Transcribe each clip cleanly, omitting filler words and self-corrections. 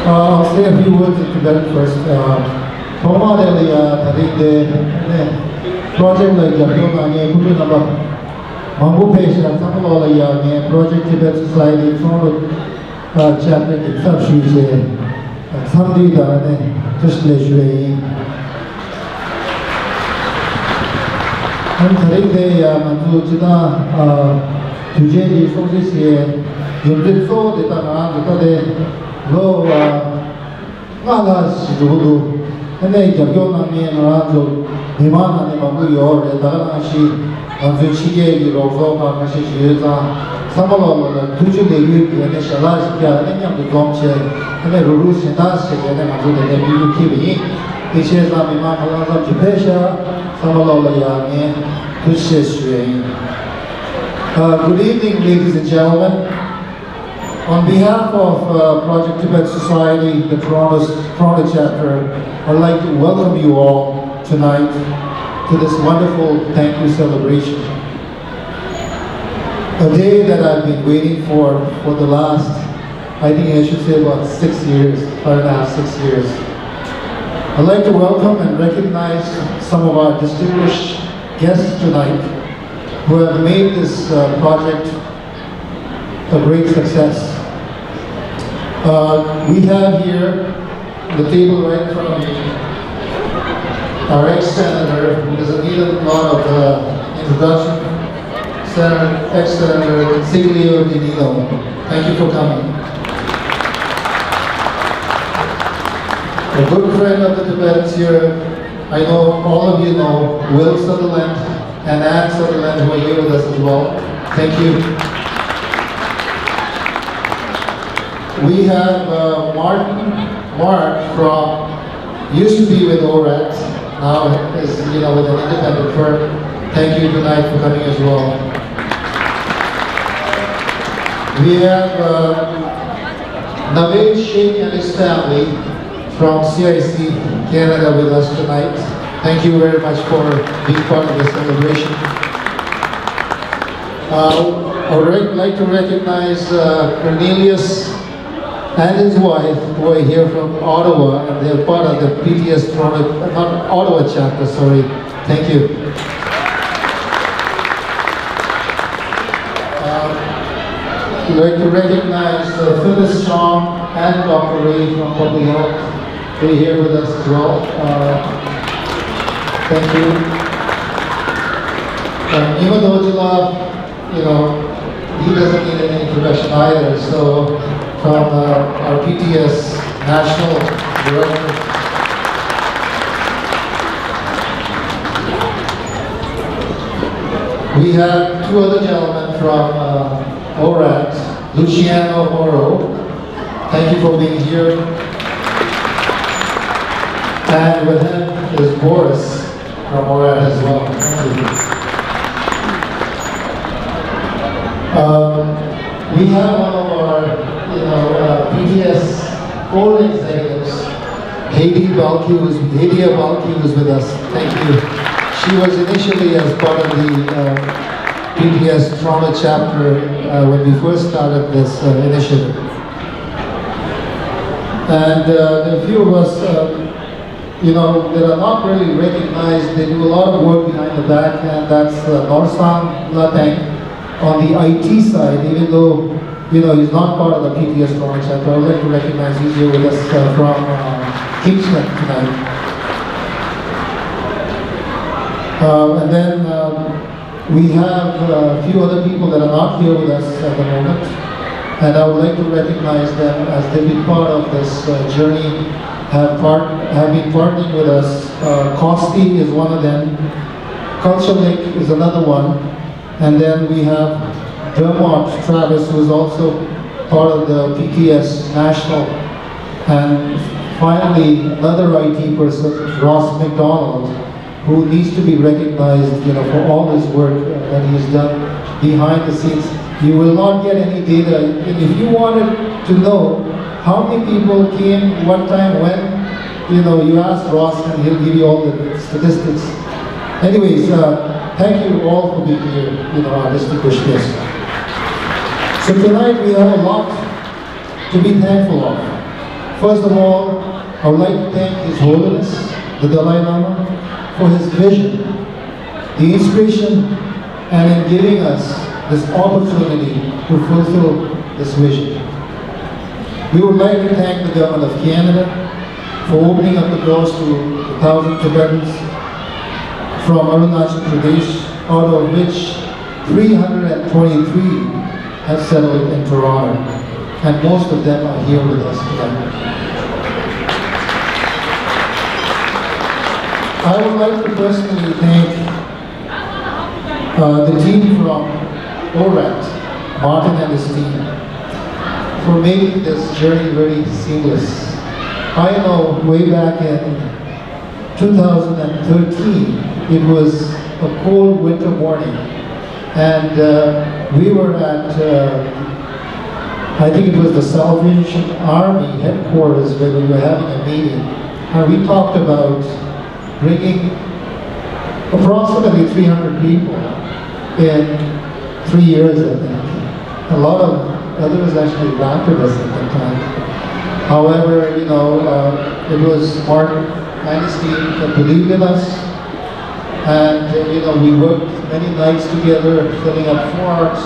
I'll say a few words in Tibetan first. Formerly, the project like Japan, Guru Naba, Mangu Page, and Tamala, Project Tibet Society, Toronto chapter itself, she's a somebody that just literally. And today, Manzu Chita, Tujen, Sosis, you did so that I'm low Nalas, Judu, and then Jagona, and Ranzo, Himana, and Maguyo, and Danashi, and Vichige, Rozoka, Mashishiza, Samala, Tuju, and the Shalash, and the Gomche, and the Rurus, and Dash, and then Mazu, and you keep it. He says, I'm in Makalaza, Jupesha, Samala, and Tushes. Good evening, ladies and gentlemen. On behalf of Project Tibet Society, the Toronto chapter, I'd like to welcome you all tonight to this wonderful thank you celebration. A day that I've been waiting for the last, I think I should say about 6 years, 5.5, 6 years. I'd like to welcome and recognize some of our distinguished guests tonight who have made this project a great success. We have here the table right in front of me our ex-senator, who doesn't need a lot of introduction, ex-senator Siglio Dinino. Thank you for coming. A good friend of the Tibetans here, I know all of you know Will Sutherland and Anne Sutherland, who are here with us as well. Thank you. We have Mark from, used to be with ORAT, now is with an independent firm. Thank you tonight for coming as well. We have Naveed Sheikh and his family from CIC Canada with us tonight. Thank you very much for being part of the celebration. I would like to recognize Cornelius and his wife, who are here from Ottawa, and they're part of the PTS Toronto, not Ottawa chapter, sorry. Thank you. I'd like to recognize Phyllis Chong and Dr. Ray from Public Health. They're here with us as well. Thank you. Nima Dojila, he doesn't need any introduction either, so from our PTS National Director. We have two other gentlemen from ORAT, Luciano Moro. Thank you for being here. And with him is Boris from ORAT as well. Thank you. We have one of our PTS board executives, Hadia Balki was with us. Thank you. She was initially as part of the PTS Toronto chapter when we first started this initiative. And there are a few of us, that are not really recognized. They do a lot of work behind the back, and that's Norsang Lateng on the IT side, even though he's not part of the PTS Toronto chapter. I would like to recognize he's here with us from Kingston tonight. And then we have a few other people that are not here with us at the moment. And I would like to recognize them as they've been part of this journey, have been partnering with us. Costi is one of them. Culture Link is another one. And then we have Dermot Travis, who is also part of the PTS National. And finally, another IT person, Ross McDonald, who needs to be recognized for all his work that he's done behind the scenes. You will not get any data. If you wanted to know how many people came, what time, when, you ask Ross and he'll give you all the statistics. Anyways, thank you all for being here, our distinguished guests. So tonight we have a lot to be thankful of. First of all, I would like to thank His Holiness, the Dalai Lama, for his vision, the inspiration, and in giving us this opportunity to fulfill this vision. We would like to thank the Government of Canada for opening up the doors to 1,000 Tibetans from Arunachal Pradesh, out of which 323 have settled in Toronto, and most of them are here with us tonight. I would like to personally thank the team from ORAT, Martin and his team, for making this journey very seamless. I know way back in 2013, it was a cold winter morning, and we were at, I think it was the Salvation Army headquarters where we were having a meeting, and we talked about bringing approximately 300 people in 3 years, I think. A lot of others actually laughed at us at that time. However, you know, it was Martin and his team that believed in us, and you know, we worked many nights together, filling up forms,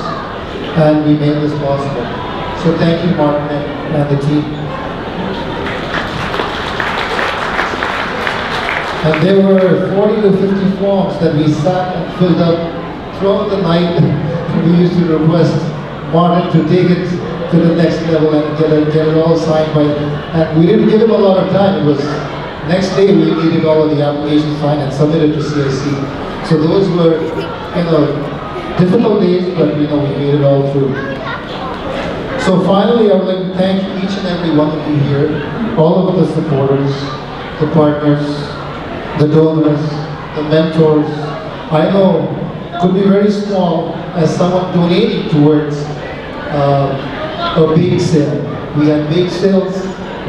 and we made this possible. So thank you, Martin and the team. And there were 40 to 50 forms that we sat and filled up throughout the night. We used to request Martin to take it to the next level and get it all signed by, and we didn't give him a lot of time. It was next day we needed all of the applications signed and submitted to CIC. So those were, you know, difficult days, but you know, we made it all through. So finally, I would like to thank each and every one of you here, all of the supporters, the partners, the donors, the mentors. I know could be very small as someone donating towards a big sale. We had big sales,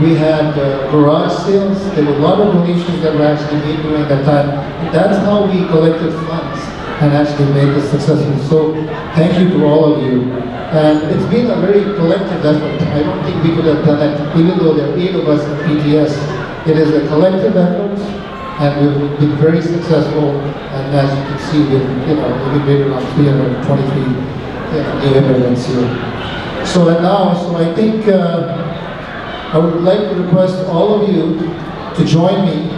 we had garage sales, there were a lot of donations that were actually made during that time. That's how we collected funds and actually made this successful. So thank you to all of you. And it's been a very collective effort. I don't think we could have done it, even though there are 8 of us in PTS. It is a collective effort, and we've been very successful. And as you can see, we've made around 323 new immigrants here. So I think I would like to request all of you to join me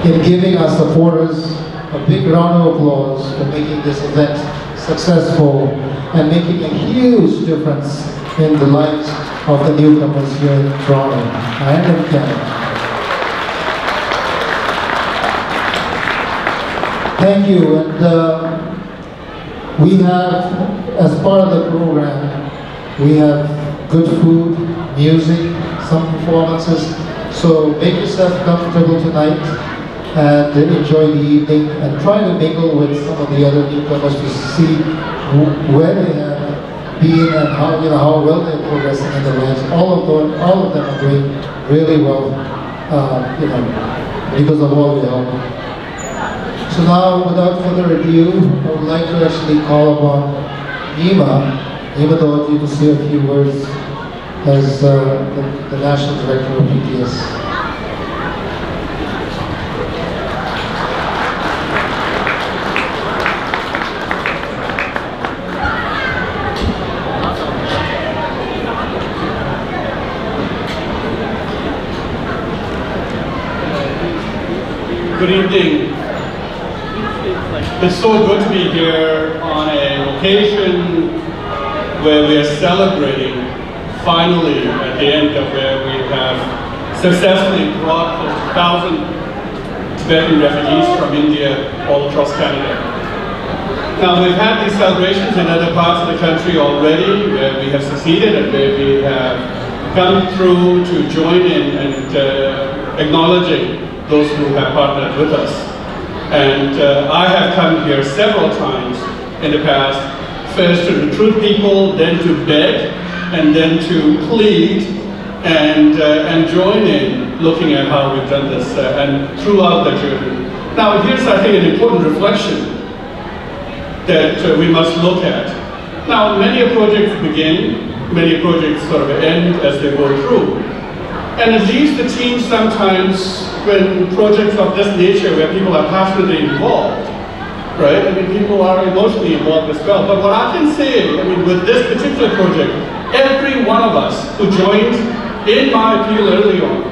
in giving our supporters a big round of applause for making this event successful and making a huge difference in the lives of the newcomers here in Toronto and in Canada. Thank you. And we have, as part of the program, we have good food, music, some performances. So make yourself comfortable tonight and enjoy the evening, and try to mingle with some of the other newcomers to see where they have been and how well they're progressing in their lives. All of them are doing really well, because of all the help. So now, without further ado, I would like to actually call upon Nima Doji to say a few words as the National Director of PTS. Good evening. It's so good to be here on an occasion where we are celebrating, finally, at the end of where we have successfully brought close to 1,000 Tibetan refugees from India all across Canada. Now, we've had these celebrations in other parts of the country already, where we have succeeded and where we have come through to join in and acknowledging those who have partnered with us. And I have come here several times in the past, first to recruit people, then to beg, and then to plead and join in looking at how we've done this and throughout the journey. Now here's, I think, an important reflection that we must look at. Now, many a project begin many projects sort of end as they go through. And it leaves the team sometimes when projects of this nature where people are passionately involved, right? I mean, people are emotionally involved as well. But what I can say, I mean, with this particular project, every one of us who joined in my appeal early on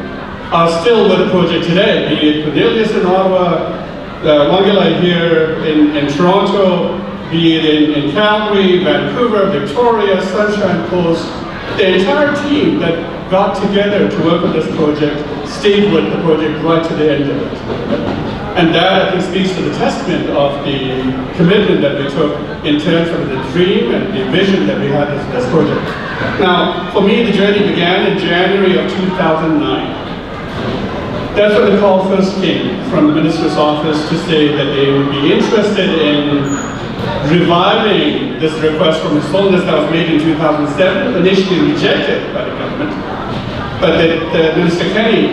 are still with the project today, be it Cornelius in Ottawa, Wangilai here in Toronto, be it in Calgary, Vancouver, Victoria, Sunshine Coast. The entire team that got together to work on this project stayed with the project right to the end of it. And that, I think, speaks to the testament of the commitment that we took in terms of the dream and the vision that we had of this project. Now, for me, the journey began in January of 2009. That's when the call first came from the minister's office to say that they would be interested in reviving this request from His Holiness that was made in 2007, initially rejected by the government. But that Minister Kenny,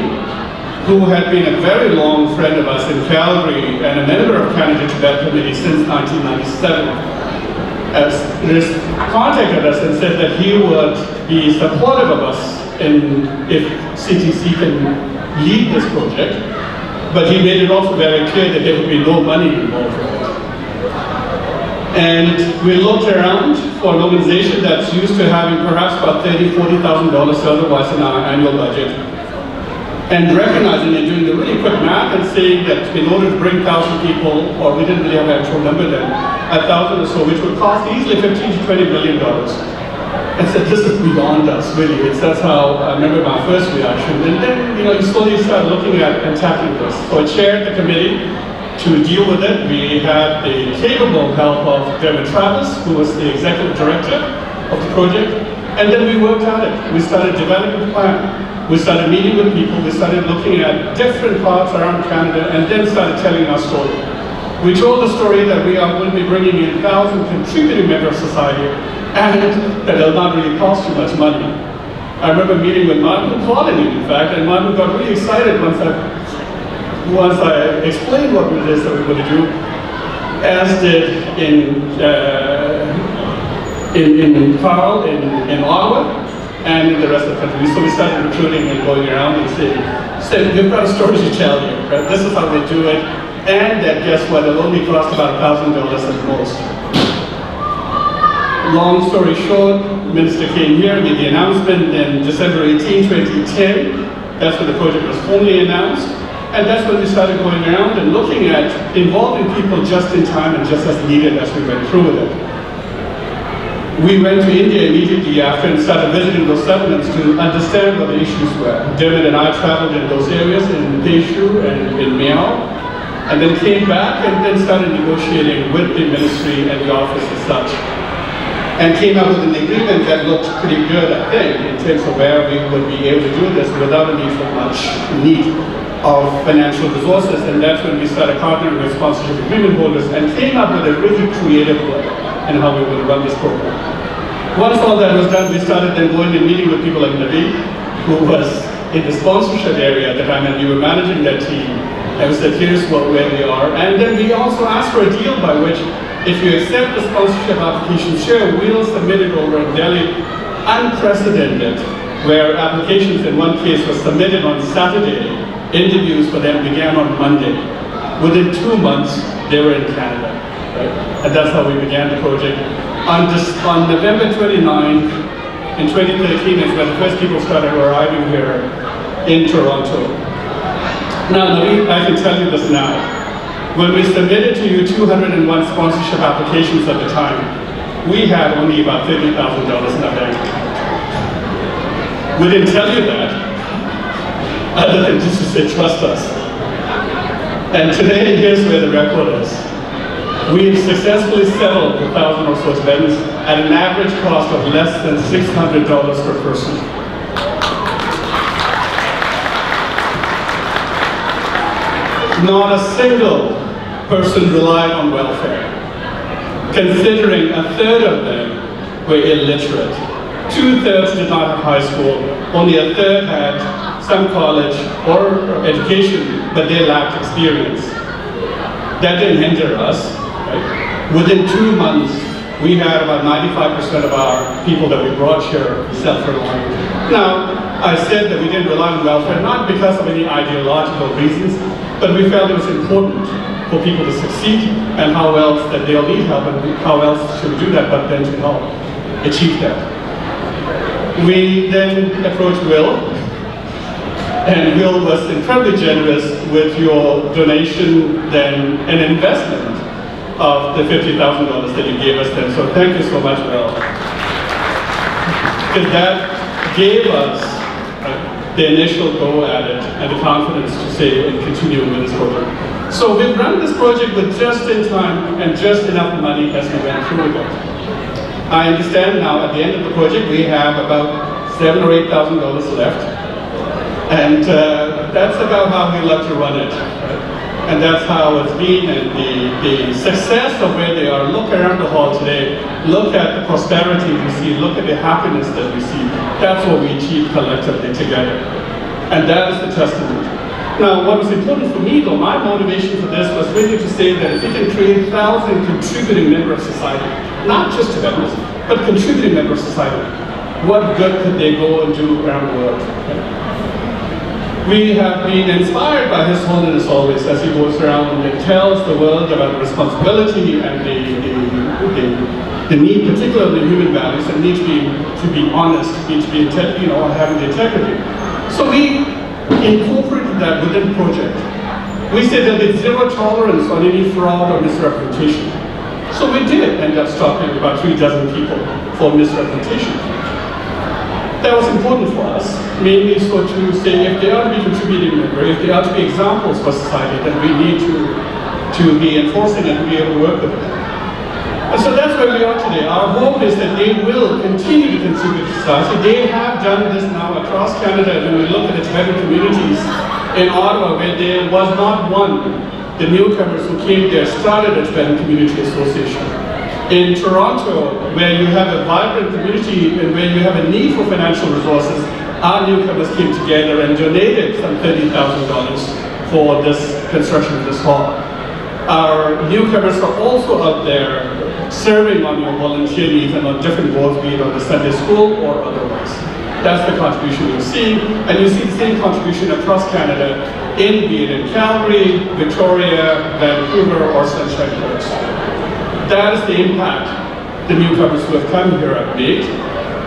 who had been a very long friend of us in Calgary and a member of Canada-Tibet Committee since 1997, contacted us and said that he would be supportive of us if CTC can lead this project, but he made it also very clear that there would be no money involved with it. And we looked around for an organization that's used to having perhaps about $30,000 to $40,000 otherwise in our annual budget, and recognizing and doing the really quick math and saying that in order to bring 1,000 people, or we didn't really have an actual number then, 1,000 or so, which would cost easily $15 to $20 million. And said, this is beyond us, really. That's how I remember my first reaction. And then, you slowly started looking at and tackling this. So I chaired the committee to deal with it. We had the capable help of Dermot Travis, who was the executive director of the project. And then we worked at it. We started developing the plan. We started meeting with people. We started looking at different parts around Canada, and then started telling our story. We told the story that we are going to be bringing in 1,000 contributing members of society, and that it'll not really cost too much money. I remember meeting with Martin, calling him, in fact, and Martin got really excited once I explained what it is that we're going to do, as did in Carl, in Ottawa, and in the rest of the country. So we started recruiting and going around and saying, we've got a story to tell you, right? This is how we do it, and that, guess what, it'll only cost about $1,000 at most. Long story short, the minister came here, made the announcement in December 18, 2010. That's when the project was formally announced. And that's when we started going around and looking at involving people just in time and just as needed as we went through with it. We went to India immediately after and started visiting those settlements to understand what the issues were. Dermot and I traveled in those areas in Teishu and in Miao, and then came back and then started negotiating with the ministry and the office as such. And came up with an agreement that looked pretty good, I think, in terms of where we would be able to do this without a need for much need of financial resources. And that's when we started partnering with sponsorship agreement holders and came up with a really creative way in how we would run this program. Once all that was done, we started then going and meeting with people like Naveed, who was in the sponsorship area at the time, and we were managing that team. And we said, here's where we are. And then we also asked for a deal by which, if you accept the sponsorship application, sure, we'll submit it over in Delhi. Unprecedented, where applications in one case were submitted on Saturday, interviews for them began on Monday. Within 2 months, they were in Canada. Right? And that's how we began the project. On November 29th, in 2013, is when the first people started arriving here in Toronto. Now, Naveed, I can tell you this now. When we submitted to you 201 sponsorship applications at the time, we had only about $30,000 in our bank account. We didn't tell you that, other than just to say, trust us. And today, here's where the record is. We've successfully settled 1,000 or so Tibetans at an average cost of less than $600 per person. Not a single person relied on welfare, considering a third of them were illiterate. 2/3 did not have high school, only a third had some college or education, but they lacked experience. That didn't hinder us. Right? Within 2 months, we had about 95% of our people that we brought here self-reliant. Now, I said that we didn't rely on welfare, not because of any ideological reasons, but we felt it was important for people to succeed, and how else that they'll need help, and how else should we do that but then to help achieve that. We then approached Will, and Will was incredibly generous with your donation, then an investment of the $50,000 that you gave us then. So thank you so much, Will. Because that gave us the initial go at it and the confidence to say and continue with this project. So we've run this project with just in time and just enough money as we went through it. I understand now at the end of the project we have about $7,000 or $8,000 left, and that's about how we love to run it. And that's how it's been, and the success of where they are. Look around the hall today, look at the prosperity we see, look at the happiness that we see. That's what we achieve collectively together. And that is the testament. Now, what was important for me though, my motivation for this was really to say that if we can create 1,000 contributing members of society, not just Tibetans, but contributing members of society, what good could they go and do around the world? We have been inspired by His Holiness always as he goes around and tells the world about the responsibility and the need, particularly human values, and need to be honest, need to be having the integrity. So we incorporated that within the project. We said there'll be zero tolerance on any fraud or misrepresentation. So we did end up stopping about 3 dozen people for misrepresentation. That was important for us, mainly so to say if they are to be contributing member, if they are to be examples for society, then we need to be enforcing and be able to work with them. And so that's where we are today. Our hope is that they will continue to contribute to society. They have done this now across Canada. When we look at the Tibetan communities in Ottawa, where there was not one, the newcomers who came there started a Tibetan Community Association. In Toronto, where you have a vibrant community and where you have a need for financial resources, our newcomers came together and donated some $30,000 for this construction of this hall. Our newcomers are also out there serving on your volunteer needs and on different boards, be it on the Sunday school or otherwise. That's the contribution you're seeing, and you see the same contribution across Canada, be it in Calgary, Victoria, Vancouver, or Sunshine Coast. That is the impact the newcomers who have come here have made,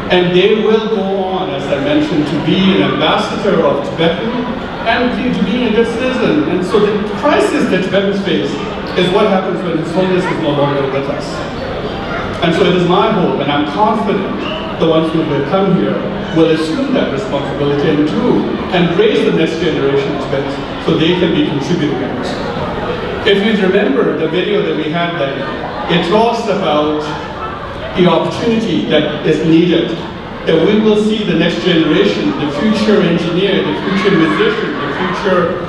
and they will go on, as I mentioned, to be an ambassador of Tibetan and to being a good citizen. And so the crisis that Tibetans face is what happens when His Holiness is no longer with us. And so it is my hope, and I'm confident the ones who will come here will assume that responsibility and raise the next generation of Tibetans so they can be contributing members. If you remember the video that we had then, it talks about the opportunity that is needed, that we will see the next generation, the future engineer, the future musician, the future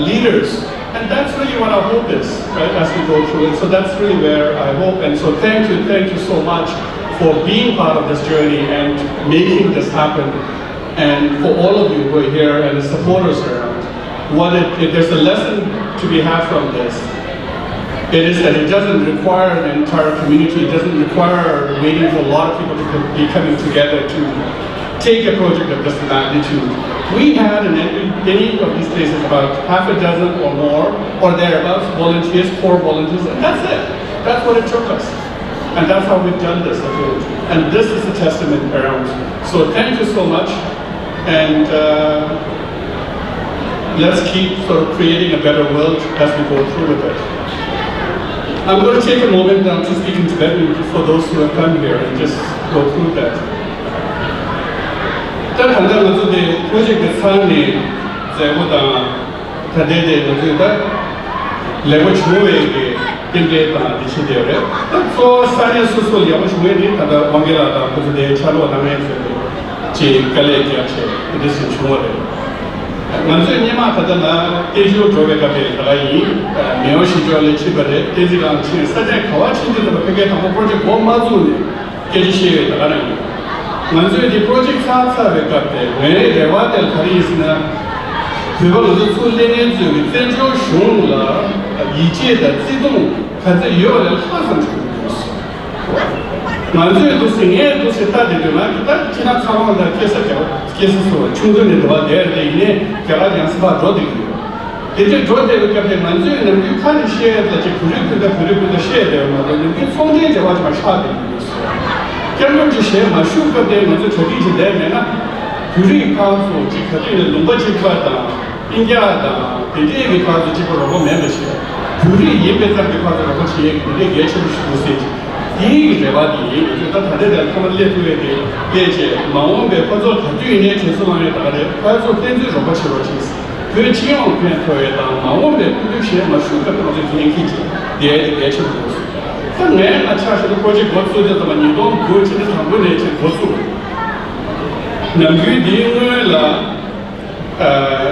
leaders. And that's really what our hope is, right, as we go through it. So that's really where I hope. And so thank you so much for being part of this journey and making this happen. And for all of you who are here and the supporters around, if there's a lesson to be had from this, it is that it doesn't require an entire community, it doesn't require waiting for a lot of people to be coming together to take a project of this magnitude. We had in any of these places about half a dozen or more, or thereabouts, volunteers, core volunteers, and that's it. That's what it took us. And that's how we've done this. And this is a testament around. So thank you so much. And let's keep sort of creating a better world as we go through with it. I'm going to take a moment now to speak in Tibetan for those who have come here and just go through that. Project Sunday, 만주에도 생애도 세타되지만 딱 지난 상황을 계속 충분히 도와줘야 되니 제가 연습하 줘야 이제 저대로 그렇게 만주에는 북한이 시에서 그룹도 시에 되면 이 fonde 제가 좀 샤데 결국은 시에 마슈가 되면 저기 되면은 그룹이 가서 지금 농바지과다 인자다 되게 가서 지금 로고 멤버십 그룹이 예배자 가서 같이 얘기를 예측을 수 있지 이 레바디 일단 다들 한번 레토에 대해 마음에 퍼져 가지고 있는 죄송함에 따라 가서 텐즈 로바치로 치스 그 지형 표현에 따라 마음에 그것이 마슈가 그런 얘기지 예 예측을 수 근데 아차셔도 거기 거수되다만 이동 거치는 상분의 제 거수 남규딩을라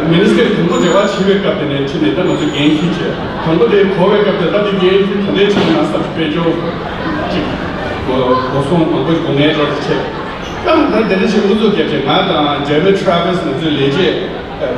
미니스트리 정부제와 지회가 되는 진행된 먼저 개인기죠. 정부의 거회가 되다니 개인기 전에 지나서 배조 고송 방법 공개해서 책. 그럼 다 되는 식으로 개개 나다 제베 트래버스는 레제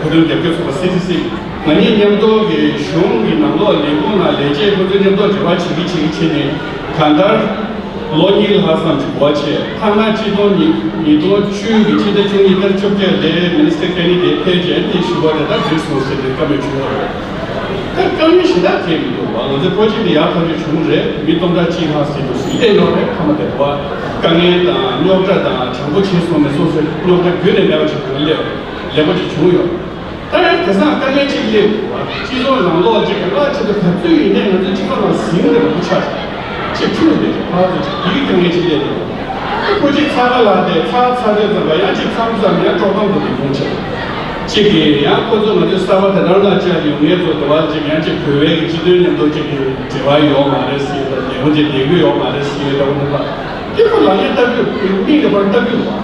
그런 개표서 CTC 많이 년도 그 숑이 나도 레고나 레제 그런 년도 제가 지기치기치니 간다 로니를 하선 뭐지 하나지도 니도 추기 지대 중이들 쪽에 내 미니스트리 대표제 이슈거다 리소스를 가면 주어요. 그러면 시다 되기도 어제 프로젝트 약하게 중에 미동다 지하스도 이대로에 하면 되고 강에다 녀자다 정부 친소의 소설 녀가 그래 내가 지금 레버지 중요.当然그상 강에 지기 지도 나로 지금 저도 갑자기 있는 거 지금 신경을 못 찾아. 집중돼. 이게 경계지대. 굳이 차가라데 차차에서 야지 참사면 조금도 공천. 지기 약고도 먼저 싸워다 나라지 용해도 도와지면 이제 교회 지도님도 지기 제와요 말했어요. 어제 내고요 말했어요. 그러는 거. 이거 라이트도 우리가 벌다고.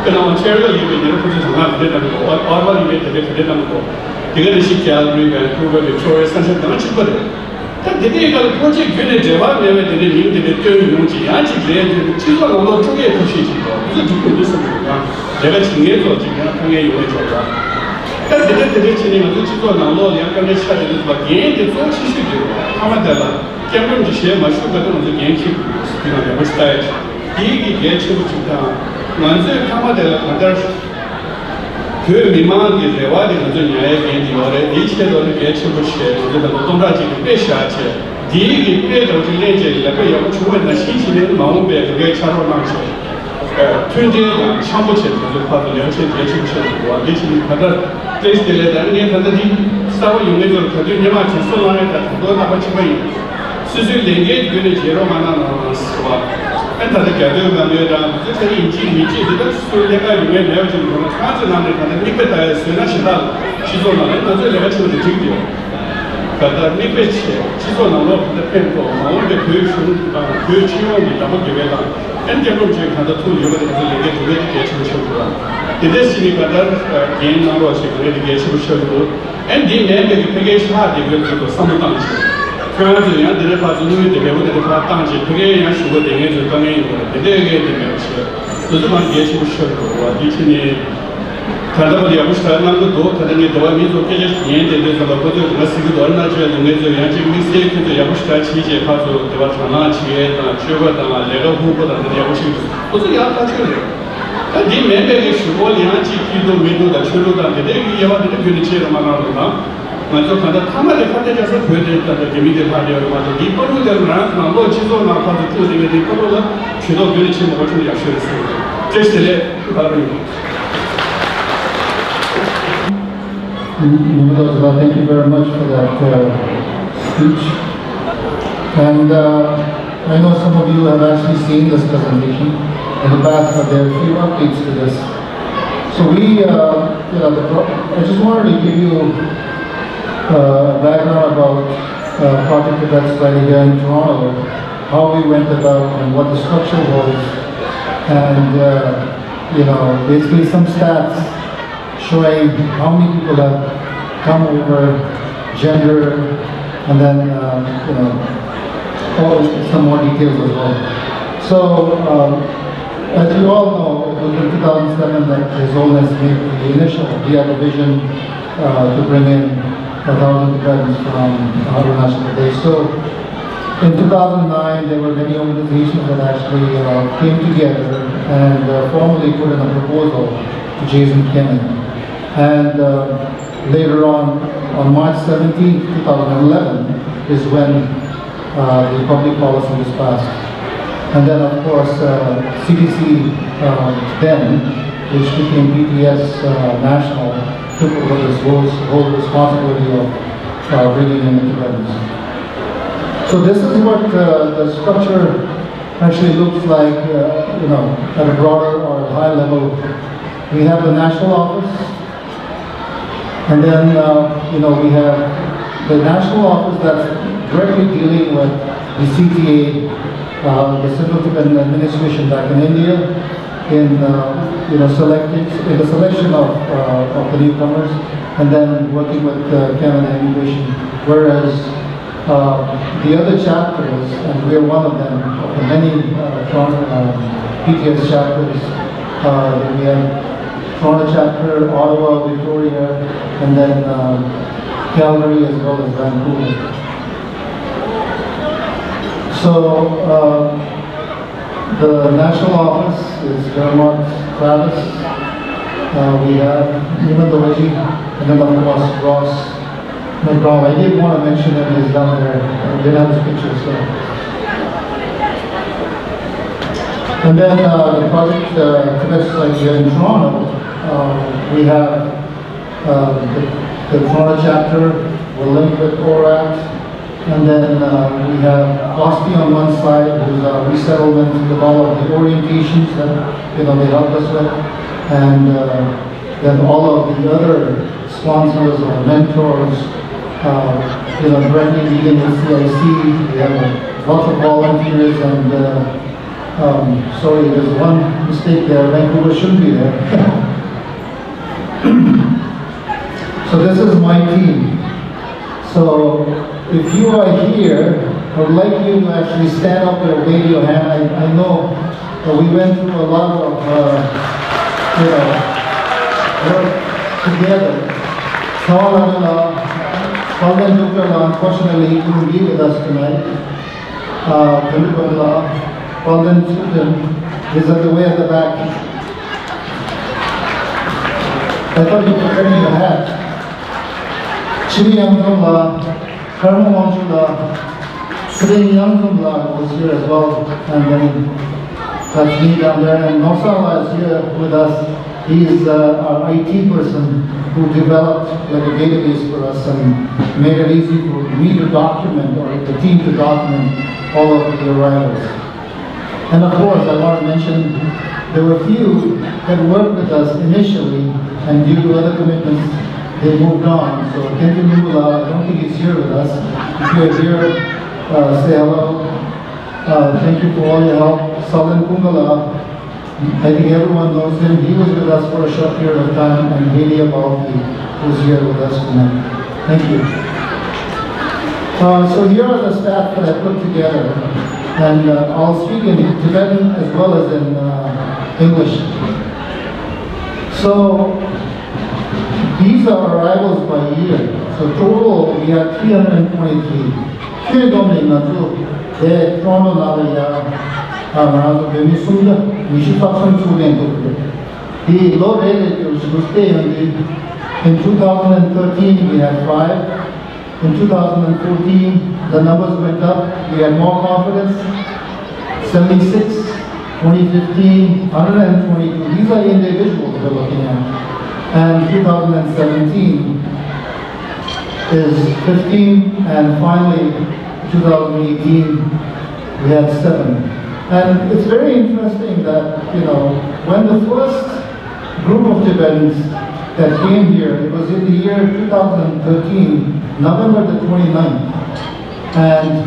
그나마 체력이 이게 그래서 정말 되다는 거. 얼마나 이게 되다는 거. 이거는 쉽게 우리가 그거를 초에 산책하는 친구들. 대대가 프로젝트 균에 제발 내면 되는 이유들이 껴있는 용지 아직 내 지도가 너무 쪽에 표시지 무슨 죽고 있었습니까? 제가 증해서 지금 통해 요해줘라. 대대들이 진행하는 지도가 너무 약간의 차이를 막 개인들 또 치시죠. 하면 되라. 깨물음 지시에 마슈가도 먼저 개인키 스피가 되고 싶다해. 이게 개체부 중다. 먼저 하면 되라. 그 미망하게 대화를 먼저 이야기해 주어래 이체도를 개체부 시에 우리가 노동자직을 빼셔야지 디기 빼도 들리지를 그 여부 주변의 신신의 마음에 그게 차로 나죠. 튼제가 샴부체 그 파도 연체 개체부 시에 와 미치는 파다 테스트에 대한 예산들이 싸워 용해서 가지고 내가 전선을 다 도와다 치고 수술 랭게 그게 제로 만나는 와 엔터의 개념을 가면은 그 인지 미지들 수술내가 유에 내어지는 거는 사진안을 가는 리페타에 쓰나 시다 지도나는 먼저 내가 지금 드릴게요. 그러다 리페치 지도나로 펜도 마음에 그 지원이 나도 되게다. 엔터로 지금 가다 툴 요거를 이게 두개 개체를 쳐주라. 이데시니 가다 개인 나로 지금 이게 개체를 쳐주고 엔디 내게 그게 샤디 그것도 상담지. 그래서 얘들이 봐서 눈이 되게 보는데 봤다지 그게 그냥 쉬고 되게 저강에 있는 거 되게 되면 그것만 예측을 시켜고 와 이친이 가다보니 아무 사람만 도 다른 도와 미도 깨져 얘네들 더 보도 그것이 얼마나 줘야 되는지 양지 미세에도 야부시다 지제 봐서 대화 전화 지에다 주거다 내가 후보다 야부시 무슨 야까지요 이 멤버의 수고를 양지 기도 미도다 줄로다 되게 야와들 변치를 말하는가 먼저 가다 타마를 가져서 보여드렸다는 재미를 하려고 하죠. 이 거로들 나도 지도 나파도 투쟁에 이 거로가 주도 변치 먹을 줄 약속했습니다. 제스텔에 바로입니다. Thank you very much for that speech. And I know some of you have actually seen this presentation in the past, but there are a few updates to this. So I just wanted to give you background about Project Tibet study here in Toronto, how we went about and what the structure was, and basically some stats showing how many people have come over, gender, and then some more details as well. So as you all know, it was in 2007 that His Holiness made the initial, he had a vision to bring in 1,000 Tibetans from Arunachal Pradesh. So In 2009, there were many organizations that actually came together and formally put in a proposal to Jason Kennan. And later on March 17, 2011, is when the public policy was passed. And then, of course, CDC then, which became BTS National, took over this whole responsibility of bringing in the Tibetans. So this is what the structure actually looks like, at a broader or a high level. We have the national office, and then, we have the national office that's directly dealing with the CTA, the Central Tibetan Administration back in India, in the selection of the newcomers, and then working with Canada Immigration. Whereas the other chapters, and we're one of them, of the many PTS chapters, we have Toronto chapter, Ottawa, Victoria, and then Calgary as well as Vancouver. So the national office is Vermont Travis. We have Nima Doji, and then of course Ross McDonald. I did want to mention him, he's down there. I didn't have his picture, so. And then the project Tibet Society here in Toronto, we have the Toronto chapter, we're linked with ORAT. And then we have Osti on one side, who's a resettlement with all of the orientations that they help us with, and then all of the other sponsors or mentors, directly dealing with CIC. We have lots of volunteers, and sorry, there's one mistake there. Vancouver shouldn't be there. So this is my team. So if you are here, I would like you to actually stand up and wave your hand. I know we went through a lot of work together. Pawan Dukla, unfortunately, he couldn't be with us tonight. Pawan is at the way at the back. I thought you were wearing your hat. Chini Yangzumla, Karma Wanjula, Sri Yangzumla was here as well, and then that's me down there, and Nosala is here with us. He is our IT person who developed like a database for us and made it easy for me to document, or the team to document, all of the arrivals. And of course, I want to mention there were a few that worked with us initially, and due to other commitments, they moved on. So Kenji Mula, I don't think he's here with us. If you're here, say hello. Thank you for all your help. Salan Kungala, I think everyone knows him. He was with us for a short period of time, and Haley Abalki, who's here with us tonight. Thank you. So here are the staff that I put together, and I'll speak in Tibetan as well as in English. So these are arrivals by year. So total, we have 323. Toronto the low relatives who stay in 2013 we had 5. In 2014 the numbers went up. We had more confidence. 76, 2015, 122. These are individuals we're looking at. And 2017 is 15, and finally 2018 we had 7. And it's very interesting that, when the first group of Tibetans that came here, it was in the year 2013, November the 29th, and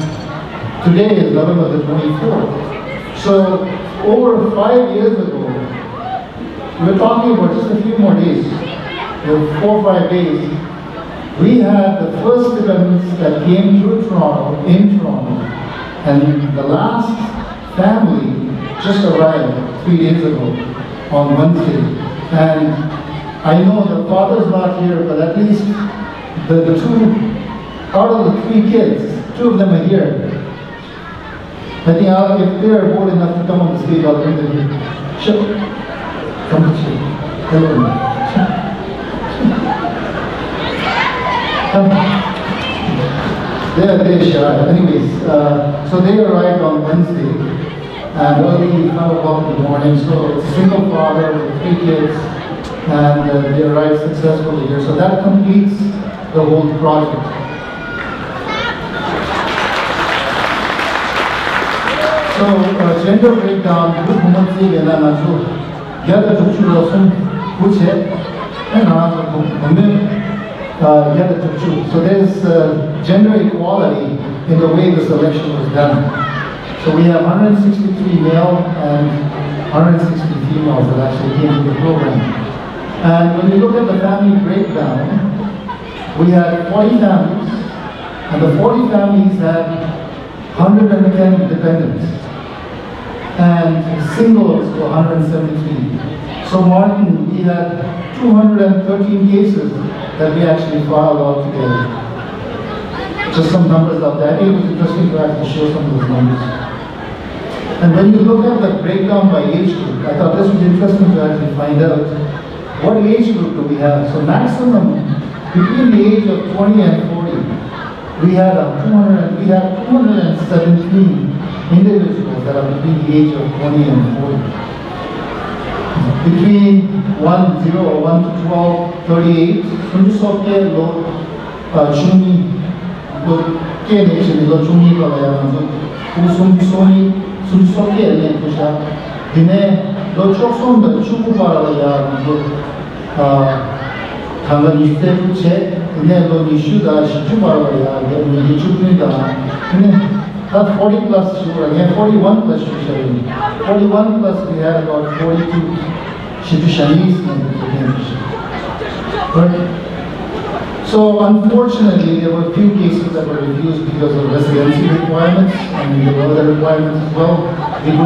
today is November the 24th. So over 5 years ago, we're talking about just a few more days, 4 or 5 days, we had the first Tibetans that came through Toronto, in Toronto, and the last family just arrived 3 days ago on Wednesday. And I know the father's not here, but at least the 2 out of the 3 kids, 2 of them are here. I think if they're bold enough to come on the stage, I'll bring them here. Sure. Come to you. Hello. Come. They're shy. Anyways, so they arrived on Wednesday, and early 5 o'clock in the morning. So it's a single father with 3 kids, and they arrived successfully here. So that completes the whole project. So gender breakdown, good woman see and then also gather to choose which head and gather to choose. So there's gender equality in the way the selection was done. So we have 163 male and 160 females that actually came to the program. And when you look at the family breakdown, we had 40 families, and the 40 families had 110 dependents, and singles were 173. So Martin, we had 213 cases that we actually filed all together. Just some numbers of that. It was interesting to actually show some of those numbers. And when you look at the breakdown by age group, I thought this was interesting to actually find out what age group do we have. So maximum between the age of 20 and 40, we had 217 individuals that are between the age of 20 and 40. Between 1 to 12, 38, Sunjusoke lo Chuni, lo Kenich, lo Chuni, lo Sunjusoke, and Pusha, Dine, lo Chokson, the Chukupara, Tanganiste, Dine, lo Nishuda, Shikupara, not 40 plus sugar, again 41 plus Shusharini. 41 plus we had about 42 Shitushanis and right? So unfortunately there were few cases that were refused because of residency requirements and the other requirements as well. I do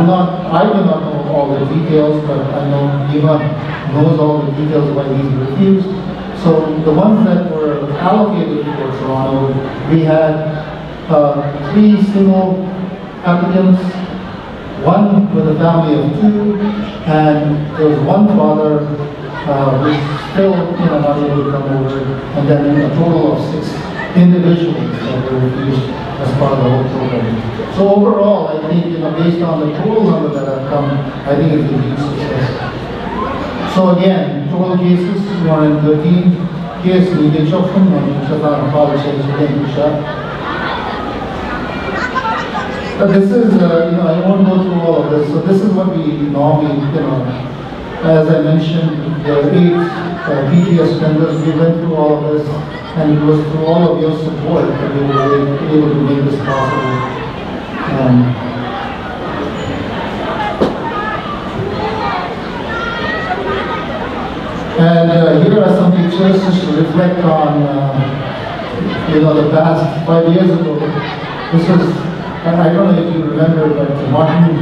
not know all the details, but I know Eva knows all the details why these were refused. So the ones that were allocated for Toronto, we had 3 single applicants, 1 with a family of 2, and there was 1 father who's still not able to come over, and then a total of 6 individuals that were refused as part of the whole program. So overall, I think based on the total number that have come, I think it's a huge success. So again, total cases 213, case needed children, this is, I won't go through all of this. So this is what we normally, as I mentioned, the 8 PTS members, we went through all of this, and it was through all of your support that we were able to make this possible. And here are some pictures just to reflect on, the past 5 years ago. This was, I don't know if you remember, but Martin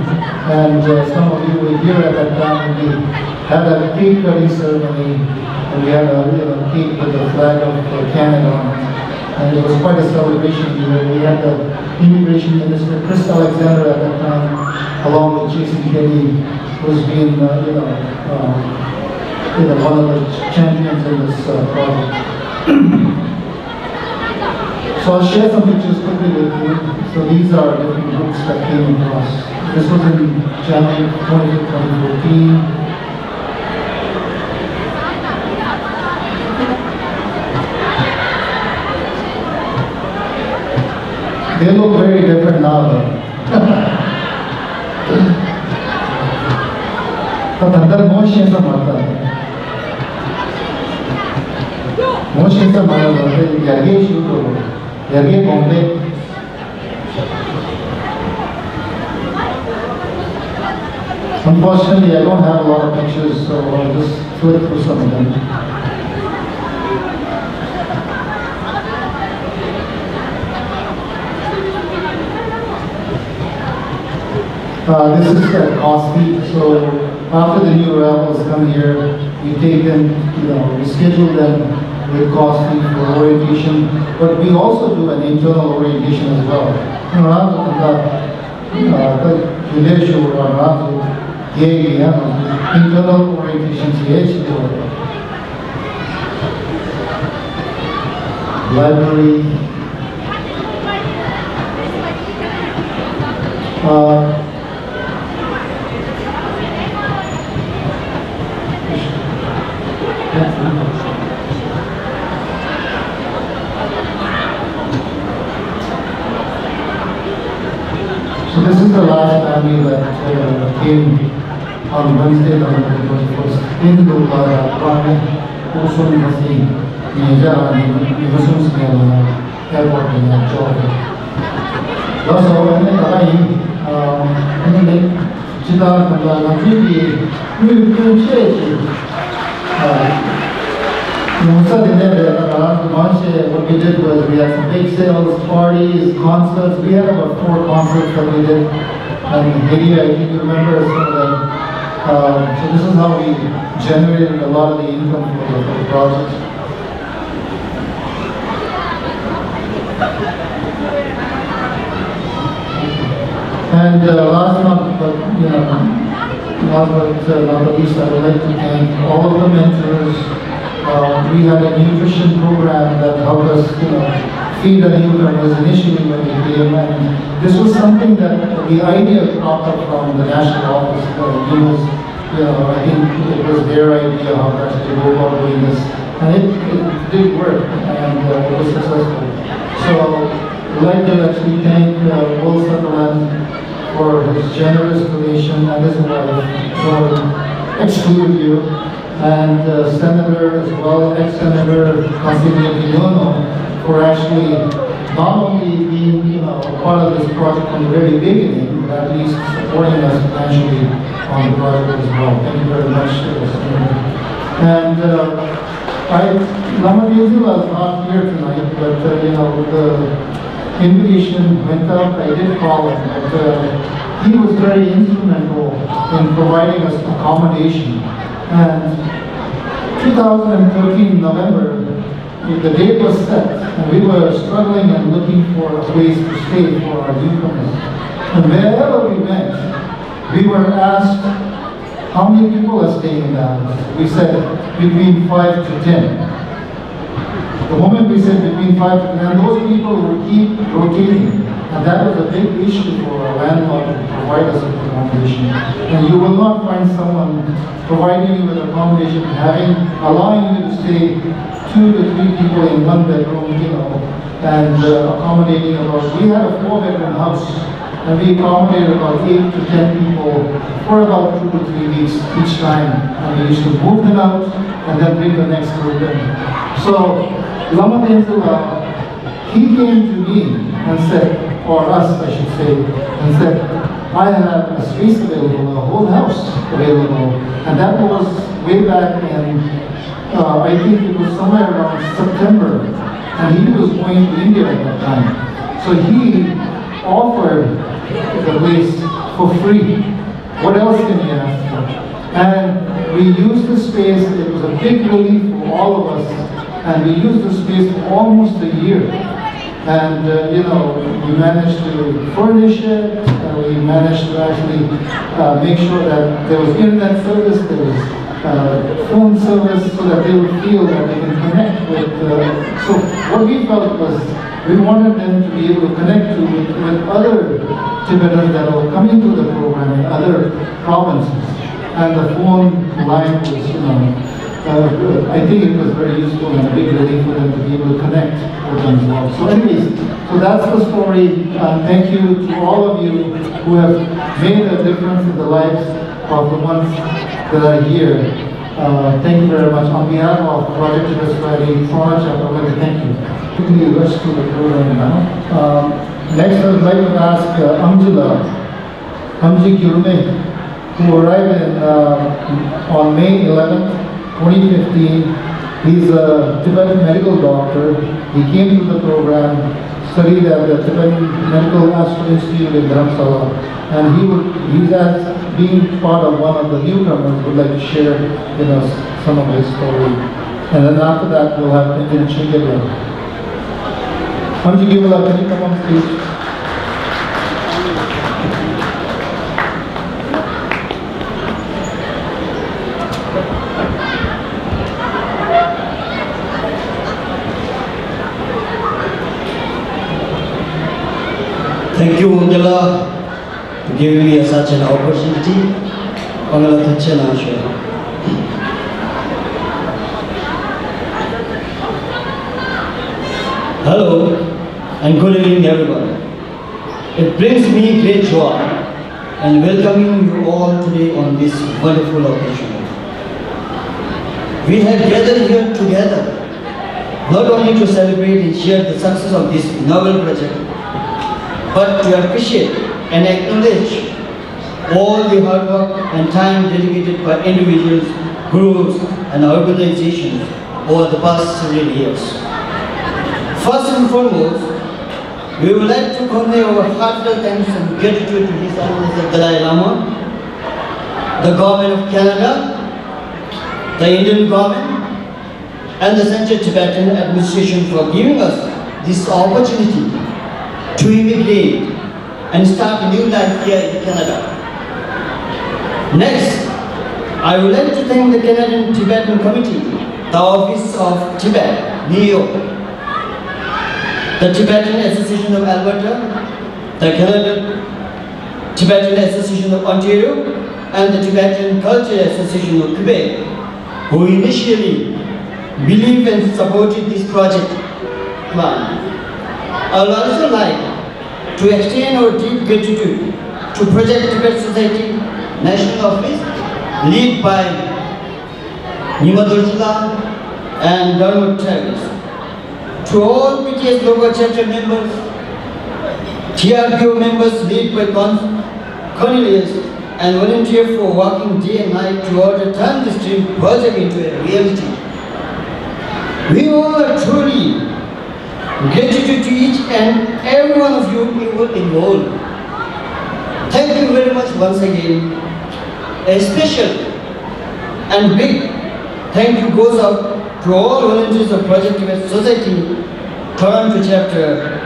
and some of you were here at that time. We had a cake cutting ceremony, and we had a cake with the flag of Canada on it. And it was quite a celebration. We had the Immigration Minister, Chris Alexander at that time, along with Jason Kenny, who's been, one of the champions in this project. So I'll share some pictures quickly with you. So these are different groups that came across. This was in January 2014. They look very different now though. But under motion is a matter. Motion is a matter. Yagi shoot over. Yagi Bombay. Unfortunately, I don't have a lot of pictures, so I'll just flip through some of them. This is costly. So after the new arrivals come here, we take them, we schedule them with costly for orientation, but we also do an internal orientation as well. Vilejo or Razu, Gay, internal orientation, library. So this is the last family that came on Wednesday, November 21st, in the also in the same airport in Georgia. Also, when they arrive, what we did was we had some big sales, parties, concerts. We had about 4 concerts that we did. And maybe I think you remember some of them. So this is how we generated a lot of the income for the project. And last month, but last but not the least, I would like to thank all of the mentors. We had a nutrition program that helped us, feed the newcomers initially when we came, and this was something that the idea cropped up from the national office. I think it was their idea how to actually go about doing this, and it did work, and it was successful. So I'd like to actually thank Will Sutherland for his generous donation, and his wife for exclude you. And Senator as well, ex-Senator Consiglio for actually not only being part of this project from the very beginning, but at least supporting us financially on the project as well. Thank you very much, Senator. And Lama Yuzula is not here tonight, but the invitation went out. I did call him, but he was very instrumental in providing us accommodation. And 2013 November, the date was set, and we were struggling and looking for a place to stay for our newcomers. And wherever we went, we were asked, how many people are staying in the house? We said, between 5 to 10. The moment we said between 5 to 10, those people would keep rotating. And that was a big issue for a landlord to provide us with accommodation. And you will not find someone providing you with accommodation, allowing you to stay 2 to 3 people in 1 bedroom, and accommodating about. We had a 4-bedroom house, and we accommodated about 8 to 10 people for about 2 to 3 weeks each time. And we used to move them out and then bring the next group in. So Lama Tenzula, he came to me and said, or us I should say, and said, I have a space available, a whole house available. And that was way back in, I think it was somewhere around September. And he was going to India at that time. So he offered the place for free. What else can you ask for? And we used the space. It was a big relief for all of us. And we used the space for almost a year. And, we managed to furnish it, and we managed to actually make sure that there was internet service, there was phone service, so that they would feel that they can connect with. So what we felt was we wanted them to be able to connect with other Tibetans that were coming to the program in other provinces. And the phone line was, I think it was very useful and a big relief for them to be able to connect with them as well. So anyways, so that's the story. Thank you to all of you who have made a difference in the lives of the ones that are here. Thank you very much. On behalf of Project Tibet Friday, Toronto chapter, I want to thank you. Quickly, let's do the program now. Next, I would like to ask Amji Gyurme, who arrived on May 11th. 2015, he's a Tibetan medical doctor. He came to the program, studied at the Tibetan Medical Institute in Dharamsala, and he's being part of one of the newcomers, would like to share with us some of his story. And then after that, we'll have Indian Chingela. Hamji Gimala, can you come on stage? Thank you, Angela, for giving me such an opportunity. Hello, and good evening, everyone. It brings me great joy and welcoming you all today on this wonderful occasion. We have gathered here together not only to celebrate and share the success of this novel project, but to appreciate and acknowledge all the hard work and time dedicated by individuals, groups, and organizations over the past several years. First and foremost, we would like to convey our heartfelt thanks and gratitude to His Holiness the Dalai Lama, the Government of Canada, the Indian government, and the Central Tibetan administration for giving us this opportunity to immigrate and start a new life here in Canada. Next, I would like to thank the Canadian Tibetan Committee, the Office of Tibet, New York, the Tibetan Association of Alberta, the Canadian Tibetan Association of Ontario, and the Tibetan Cultural Association of Quebec, who initially believed and supported this project plan. I would also like to extend our deep gratitude to Project Tibet Society National Office, led by Nima Durjila and Dermot Travis. To all PTS local chapter members, TRPO members led by Cornelius, and volunteers for working day and night to turn this dream project into a reality. We all are truly gratitude to each and every one of you involved. Thank you very much once again. A special and big thank you goes out to all volunteers of Project Tibet Society, Toronto chapter,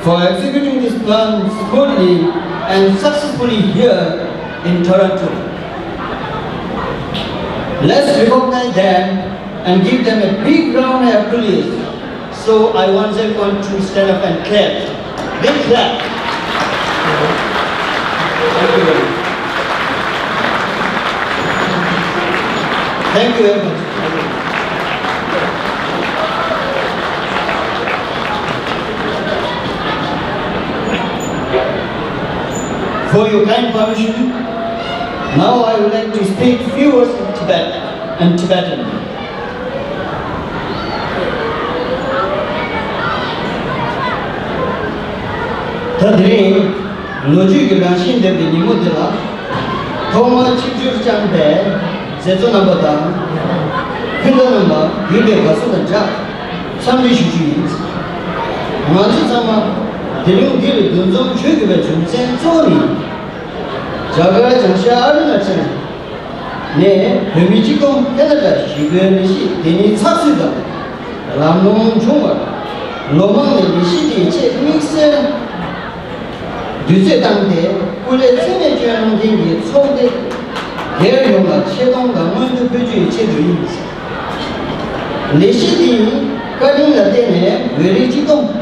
for executing this plan smoothly and successfully here in Toronto. Let's recognize them and give them a big round of applause. So I want everyone to stand up and clap. Big clap. Thank you very much. Thank you very much. For your kind permission, now I would like to speak a few words in Tibet and Tibetan. Tadri, logic Ranshin de Nimodilla, Thomas Chipjur Chambe, Zeto Nambata, Kindanamba, Yule Basunda, Sami Shuji, Mansama, the new deal, Dunzon Chugabet, St. Tony, Jaga Jansha Arnachan, Ne, Hemichicum, Canada, Shigunishi, Deni Sassida, Lamon Chumar, Loman, Nishiti, Chek Mixer. Duce Tangde, Kule Sene Juan Dingi, Sonde, Yerionga, Chedonga, Mundu Puju, Chedu. Lishidi, Kadinga Dene, Very Chidom,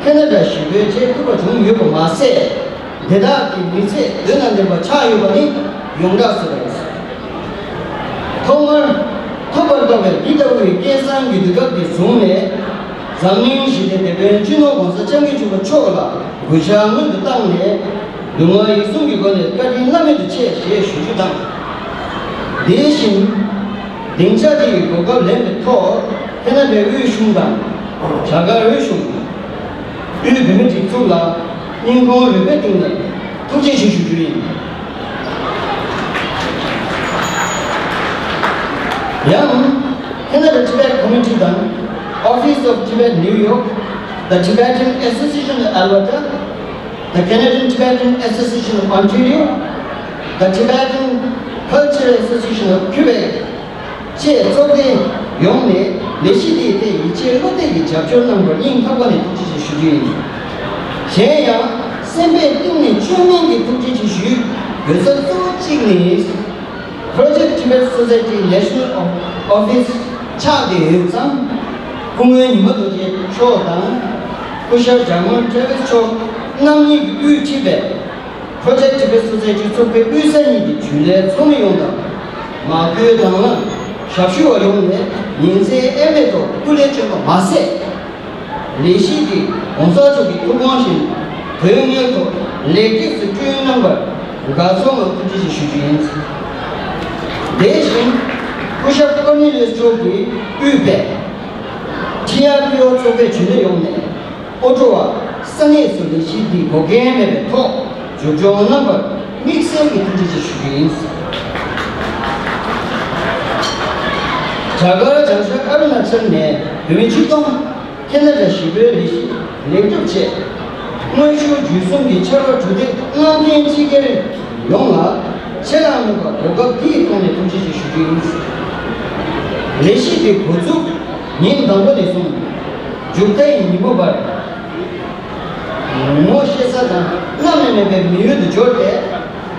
Canada, Shibu, Cheku, Yuba Mase, Dedaki, Mise, Dunanda Chayubani, Yonga Sudas. Tomar, Tobarga, Itawi, Kesan, Yuduga, Sune, Zamin, she did the Benchino, was a champion of Chola. We shall move the town here. The more you soon be going to cut in Lamy the chair, she should you down. The Asian Dinchadi, Goga Land Tor, Canada Rushundan, Chaga Rushun, Ubimetic Tula, Ingo repeating them, Tuji should dream. Young Canada Tibet Committee done, Office of Tibet, New York, the Tibetan Association of Alberta, the Canadian Tibetan Association of Ontario, the Tibetan Cultural Association of Quebec, Che Zoge Yongme, Leshidi, Che Lotegi, Chapter number in Kabani Tuji. Shea, Sembe Tuni, Chumingi Tuji Shu, Resettlement Project Tibet Society National Office, Chadi Husam. 공연 이모도지 초당 부셔 장원 제베초 남이 그 Tibet 프로젝트 Society 쪽에 의사님이 주례 처음에 온다. 마그 당은 샤슈와 용네 인생에도 꿀레처럼 마세 레시디 온사족이 도관신 대응에도 레기스 주인한 걸 가성은 굳이 주주인 대신 부샵 커뮤니티 쪽이 유배 티아비오 쪽에 주례 용네 오조와 산에서 레시디 고개에 더 조조한 걸 믹스하게 굳이 주주인 자가라 장사 가르나 쳤네 유미치동 캐나다 시베리시 레이트체 무엇이 주성이 차가 주대 응원된 지게를 용화 체라는 거 그거 비통에 동시에 주주인 레시피 고주 님 당번에 손 주대인 이모발 무엇이사다 남에게 미유도 좋대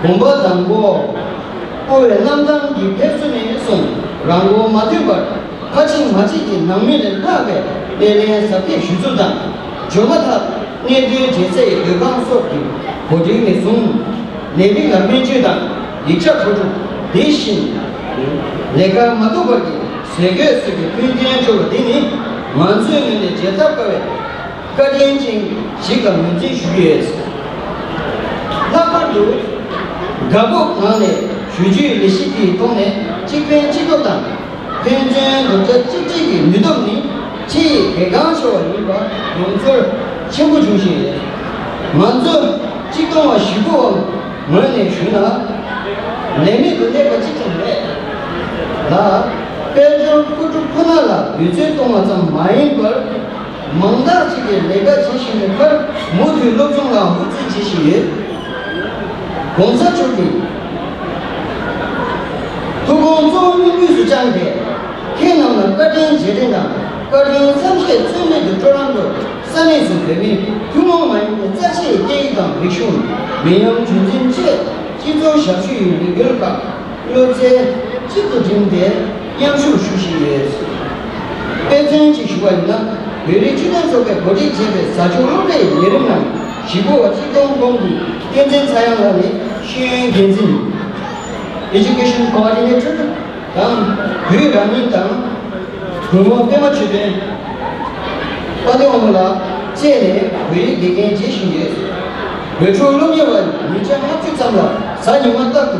공부 당고 오해 남당기 백순에 손 랑고 마티벌 같이 마치기 남미를 하게 내내 사태 휴주다 저마다 내들 제세 여강 속기 고정의 손 내비 남미주다 이차 고주 대신 내가 마토벌기 세계에서 근진의 쪽으로 되니 만수형의 제답가에 까지인진 시간 문제 주의해서 나발도 가복 안에 휴지 레시피 동네 직변 직업당 현재 노자 직직이 믿음니 지 개강쇼와 일과 용설 친구 중심이에요. 먼저 직동과 시고 뭐네 주나 내미도 내가 직전에 나 빼줘 꾸쭉 퍼나라 유제 동안 좀 많이 걸 망다지게 내가 지시는 걸 모두 로종과 무지 지시에 공사 쪽이 도공조 위수장대 해남은 까진 제대나 까진 30개 처음에도 조랑도 산에서 되면 규모만 자체의 대의당 백신 매형 준진체 기조 샤슈의 결과 요새 집도 중대 양수 수시에 배전 지시가 있나 외리 주변 속에 거리 제배 사조로의 예능만 시고와 지동 공부 현재 사용하는 시행 견진 에듀케이션 코디네이터 당 회장님 당 부모 빼맞추된 어디오물라 제네 회의 개개 제시에 외출lum여원 미천 합축상라 사님만 닦고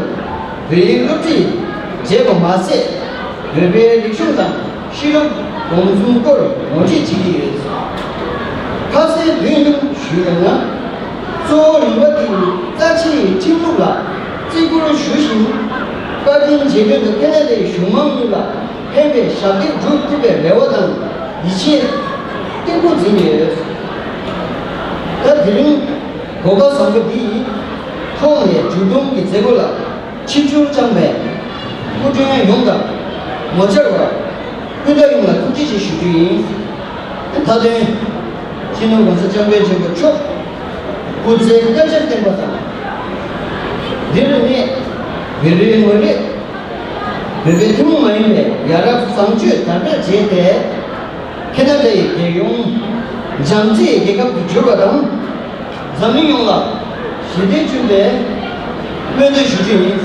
회의 롭지 제거 마세 외배 리슈당 실험 공중골 어지 지기에 가세 되는 쉬었나 소리와디 자치 침묵라 지구를 쉬신 까진 제대로 캐나다의 흉망이라 해외 샤기 주트베 레워당 이치에 땡고 진이에요. 그들은 고가 성급이 통에 주동기 제고라 치주장배 꾸준한 용감 모처럼 그다음에 국지시 수주인 다들 신호공사 정배 정보 쭉 군세 결정된 거다. 내년에 외래원에 외배 등만에 야랍 상주 다들 제대 캐나다의 대용 장지 개가 부족하다. 자민용라 시대 준비 외대 수준이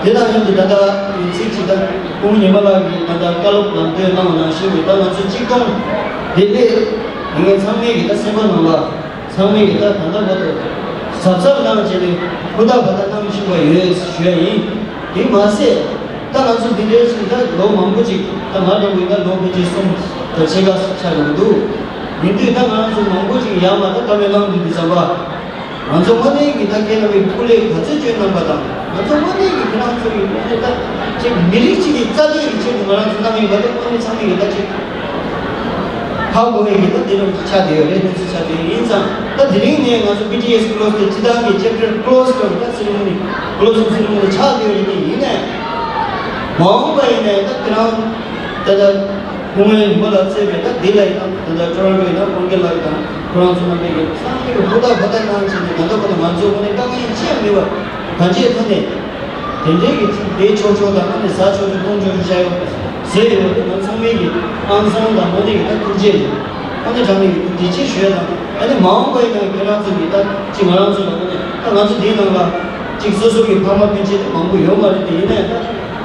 대단한데 다다 인식지다 공님말하기 다다 깔로 남대 나오나 시위 다나서 직동 대대 이게 상명이다 세번나와 상명이다 단단하다 사사는 제대 보다 남으신 거예요. 쉬어이 이 맛에 다나서 디레스가 너무 망고지 다마도 우리가 너무 지송 더 제가 차려도 인도 다나서 망고지 야마다 가면 나오는 데서 완전히 기타케는 꿀에 같이 주는 거다. 완전히 그냥 소리 일단 지금 미리치기 짜지 지금 말하는 사람이 거든 상이 같이 하고 얘기도 되는 차대요. 레전스 차대 인상 다 드링네 가서 BTS 클로즈 지단계 챕터 클로즈 좀 세리머니 클로즈 세리머니 차대요 이네 마음바이네 딱 그런 다다 공연 뭐라 세베 딱 딜라이다 다다 저러고이나 공개라이다 그런 순간에 상대가 보다 나는 진짜 나도보다 만족하는 땅이 치안미와 단지에 터네 굉장히 대초초다 하는 사초주 동조주 자요 세요 난 상명이 항상 남보니 딱 굳이 근데 저는 뒤치 쉬어다. 근데 마음과 있는 결혼식이 딱 지금 결혼식은 딱 아주 뒤는가 지금 소속이 방법 편지 마음고 영화를 뒤네.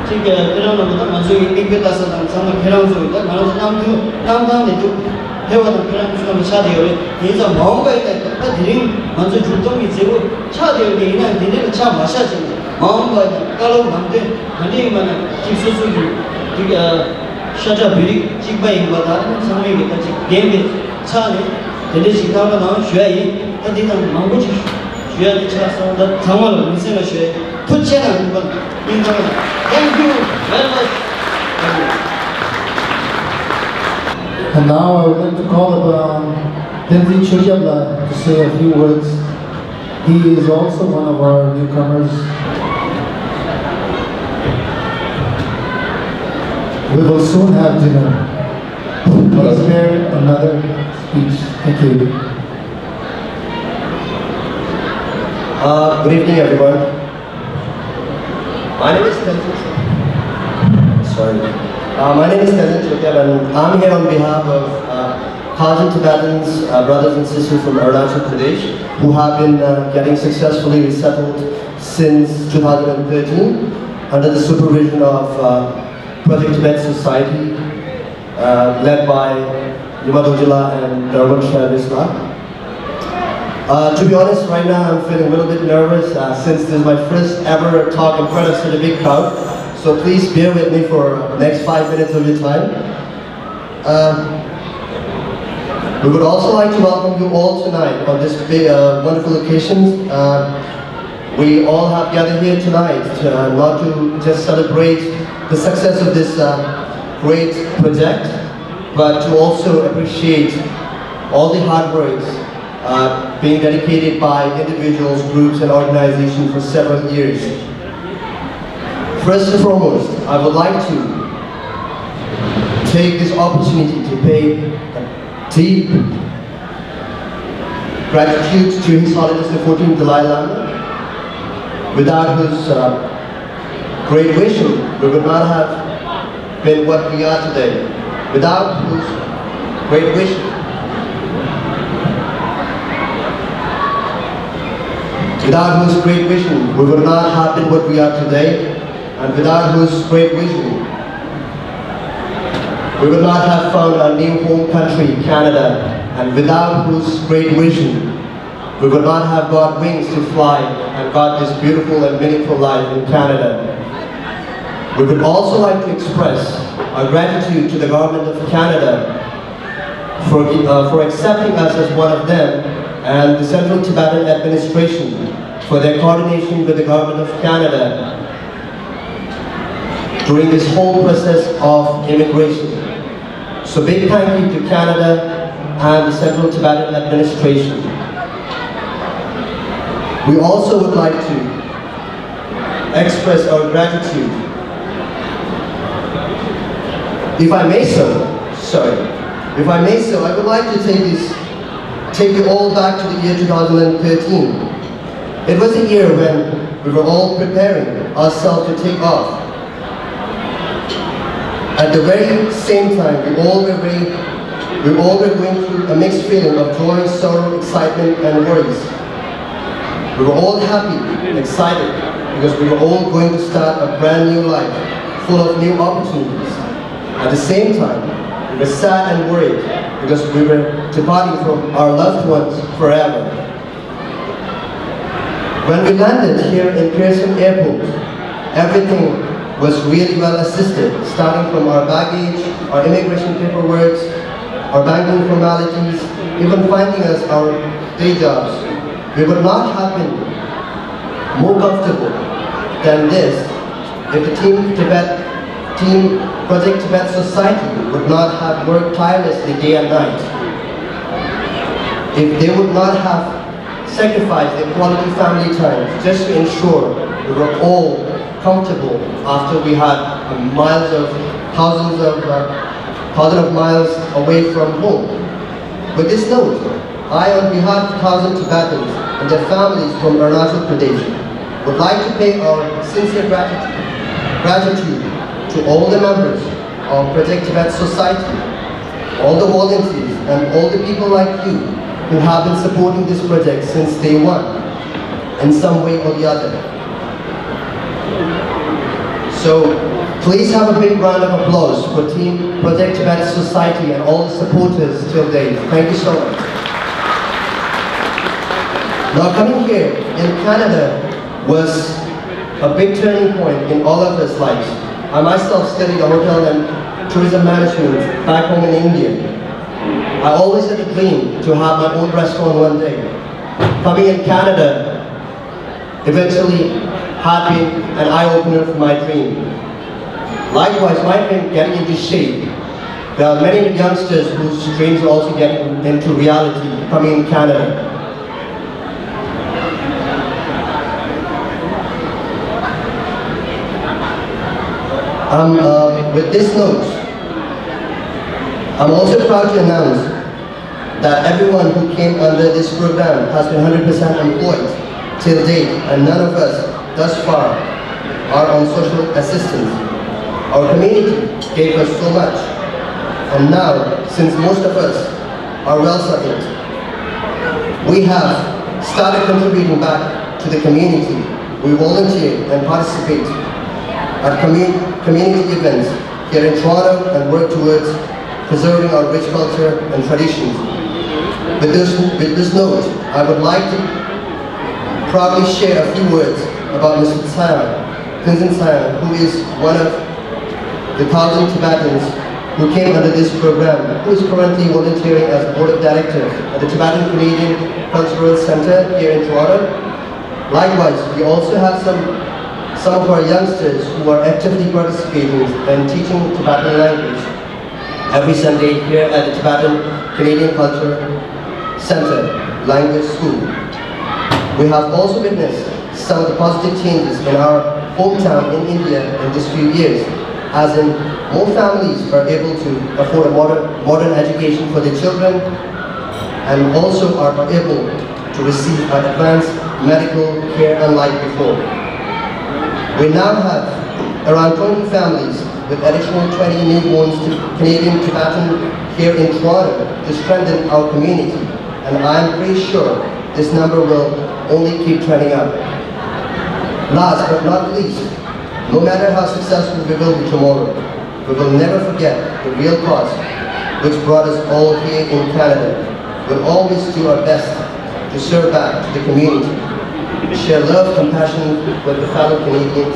지금 결혼하고 딱 아주 빅베다서 정말 결혼식이다. 나는 남다음에 또 해와도 결혼식하면 차대요. 인자 마음과 있는 딱 드림 먼저 주동이 되고 차대요. 그냥 뒤는 차 마셔지. 마음과 있는 깔로 만데 아니면 지금 소속이 이게 샤자 비리 직바인 거다. 상황이 같이 게임에 차네. 근데 지금은 나는 쉬어야지. 어디는 망고지 쉬어야지 차서 정말 인생을 쉬어. 투체는 건 인정은. Thank you very much. And now I would like to call upon Dimdi Churyabla to say a few words. He is also one of our newcomers. We will soon have dinner. Please bear another speech. Thank you. Good evening, everyone. My name is My name is Tenzin Chokyab, and I'm here on behalf of 1,000 Tibetans, brothers and sisters from Arunachal Pradesh, who have been getting successfully resettled since 2013 under the supervision of Project Tibet Society, led by Yumadojila and Darwin Shah. To be honest, right now I'm feeling a little bit nervous since this is my first ever talk in front of such a big crowd. So please bear with me for the next 5 minutes of your time. We would also like to welcome you all tonight on this big, wonderful occasion. We all have gathered here tonight not to just celebrate the success of this great project, but to also appreciate all the hard work being dedicated by individuals, groups, and organizations for several years. First and foremost, I would like to take this opportunity to pay a deep gratitude to His Holiness the 14th Dalai Lama, without whose great vision we would not have been what we are today. Without whose great vision, we would not have been what we are today, and without whose great vision, we would not have found our new home country, Canada, and without whose great vision, we would not have got wings to fly and got this beautiful and meaningful life in Canada. We would also like to express our gratitude to the government of Canada for accepting us as one of them, and the Central Tibetan Administration for their coordination with the government of Canada during this whole process of immigration. So big thank you to Canada and the Central Tibetan Administration. We also would like to express our gratitude, if I may so, I would like to take you all back to the year 2013. It was a year when we were all preparing ourselves to take off. At the very same time, we all were going through a mixed feeling of joy, sorrow, excitement, and worries. We were all happy and excited because we were all going to start a brand new life, full of new opportunities. At the same time, we were sad and worried because we were departing from our loved ones forever. When we landed here in Pearson Airport, everything was really well assisted, starting from our baggage, our immigration paperwork, our banking formalities, even finding us our day jobs. We would not have been more comfortable than this if the Team Project Tibet Society would not have worked tirelessly day and night. If they would not have sacrificed their quality family time just to ensure we were all comfortable after we had thousands of miles away from home. With this note, I, on behalf of 1,000 Tibetans and their families from Arunachal Pradesh, would like to pay our sincere gratitude to all the members of Project Tibet Society all the volunteers, and all the people like you who have been supporting this project since day one, in some way or the other. So, please have a big round of applause for Team Project Tibet Society and all the supporters till date. Thank you so much. Now coming here in Canada was a big turning point in all of us' lives. I myself studied hotel and tourism management back home in India. I always had a dream to have my own restaurant one day. Coming in Canada eventually had been an eye-opener for my dream. Likewise, my dream getting into shape. There are many youngsters whose dreams are also getting into reality coming in Canada. With this note, I'm also proud to announce that everyone who came under this program has been 100% employed till date, and none of us thus far are on social assistance. Our community gave us so much, and now, since most of us are well settled, we have started contributing back to the community. We volunteer and participate at community events here in Toronto and work towards preserving our rich culture and traditions. With this note, I would like to proudly share a few words about Mr. Tenzin Tsang, who is one of the 1,000 Tibetans who came under this program, who is currently volunteering as Board of Director at the Tibetan Canadian Cultural Centre here in Toronto. Likewise, we also have some of our youngsters who are actively participating in teaching Tibetan language every Sunday here at the Tibetan Canadian Cultural Centre Language School. We have also witnessed some of the positive changes in our hometown in India in these few years, as in more families are able to afford a modern education for their children, and also are able to receive advanced medical care unlike before. We now have around 20 families with additional 20 newborns to Canadian Tibetan here in Toronto to strengthen our community, and I am pretty sure this number will only keep trending up. Last but not least, no matter how successful we will be tomorrow, we will never forget the real cause which brought us all here in Canada. We'll always do our best to serve back to the community, share love, compassion with the fellow Canadians.